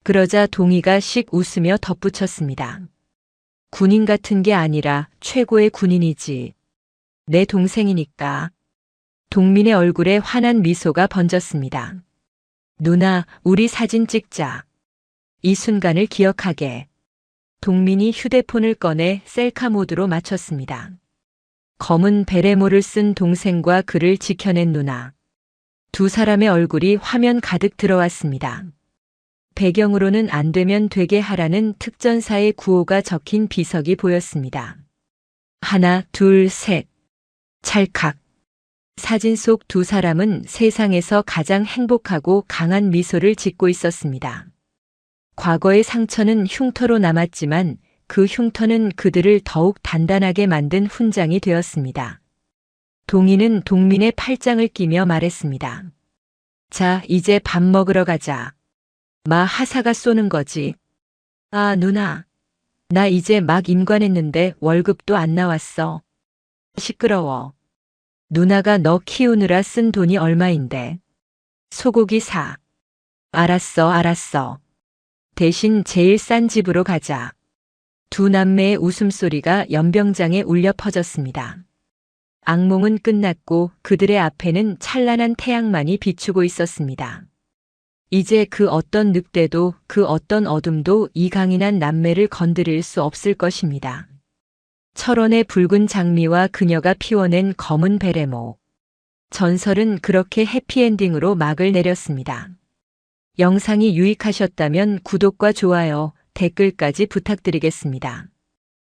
그러자 동희가 씩 웃으며 덧붙였습니다. 군인 같은 게 아니라 최고의 군인이지. 내 동생이니까. 동민의 얼굴에 환한 미소가 번졌습니다. 누나, 우리 사진 찍자. 이 순간을 기억하게. 동민이 휴대폰을 꺼내 셀카 모드로 맞췄습니다. 검은 베레모를 쓴 동생과 그를 지켜낸 누나. 두 사람의 얼굴이 화면 가득 들어왔습니다. 배경으로는 안 되면 되게 하라는 특전사의 구호가 적힌 비석이 보였습니다. 하나, 둘, 셋. 찰칵. 사진 속 두 사람은 세상에서 가장 행복하고 강한 미소를 짓고 있었습니다. 과거의 상처는 흉터로 남았지만 그 흉터는 그들을 더욱 단단하게 만든 훈장이 되었습니다. 동희는 동민의 팔짱을 끼며 말했습니다. 자, 이제 밥 먹으러 가자. 마 하사가 쏘는 거지. 아, 누나. 나 이제 막 임관했는데 월급도 안 나왔어. 시끄러워. 누나가 너 키우느라 쓴 돈이 얼마인데. 소고기 사. 알았어, 알았어. 대신 제일 싼 집으로 가자. 두 남매의 웃음소리가 연병장에 울려 퍼졌습니다. 악몽은 끝났고 그들의 앞에는 찬란한 태양만이 비추고 있었습니다. 이제 그 어떤 늑대도 그 어떤 어둠도 이 강인한 남매를 건드릴 수 없을 것입니다. 철원의 붉은 장미와 그녀가 피워낸 검은 베레모. 전설은 그렇게 해피엔딩으로 막을 내렸습니다. 영상이 유익하셨다면 구독과 좋아요, 댓글까지 부탁드리겠습니다.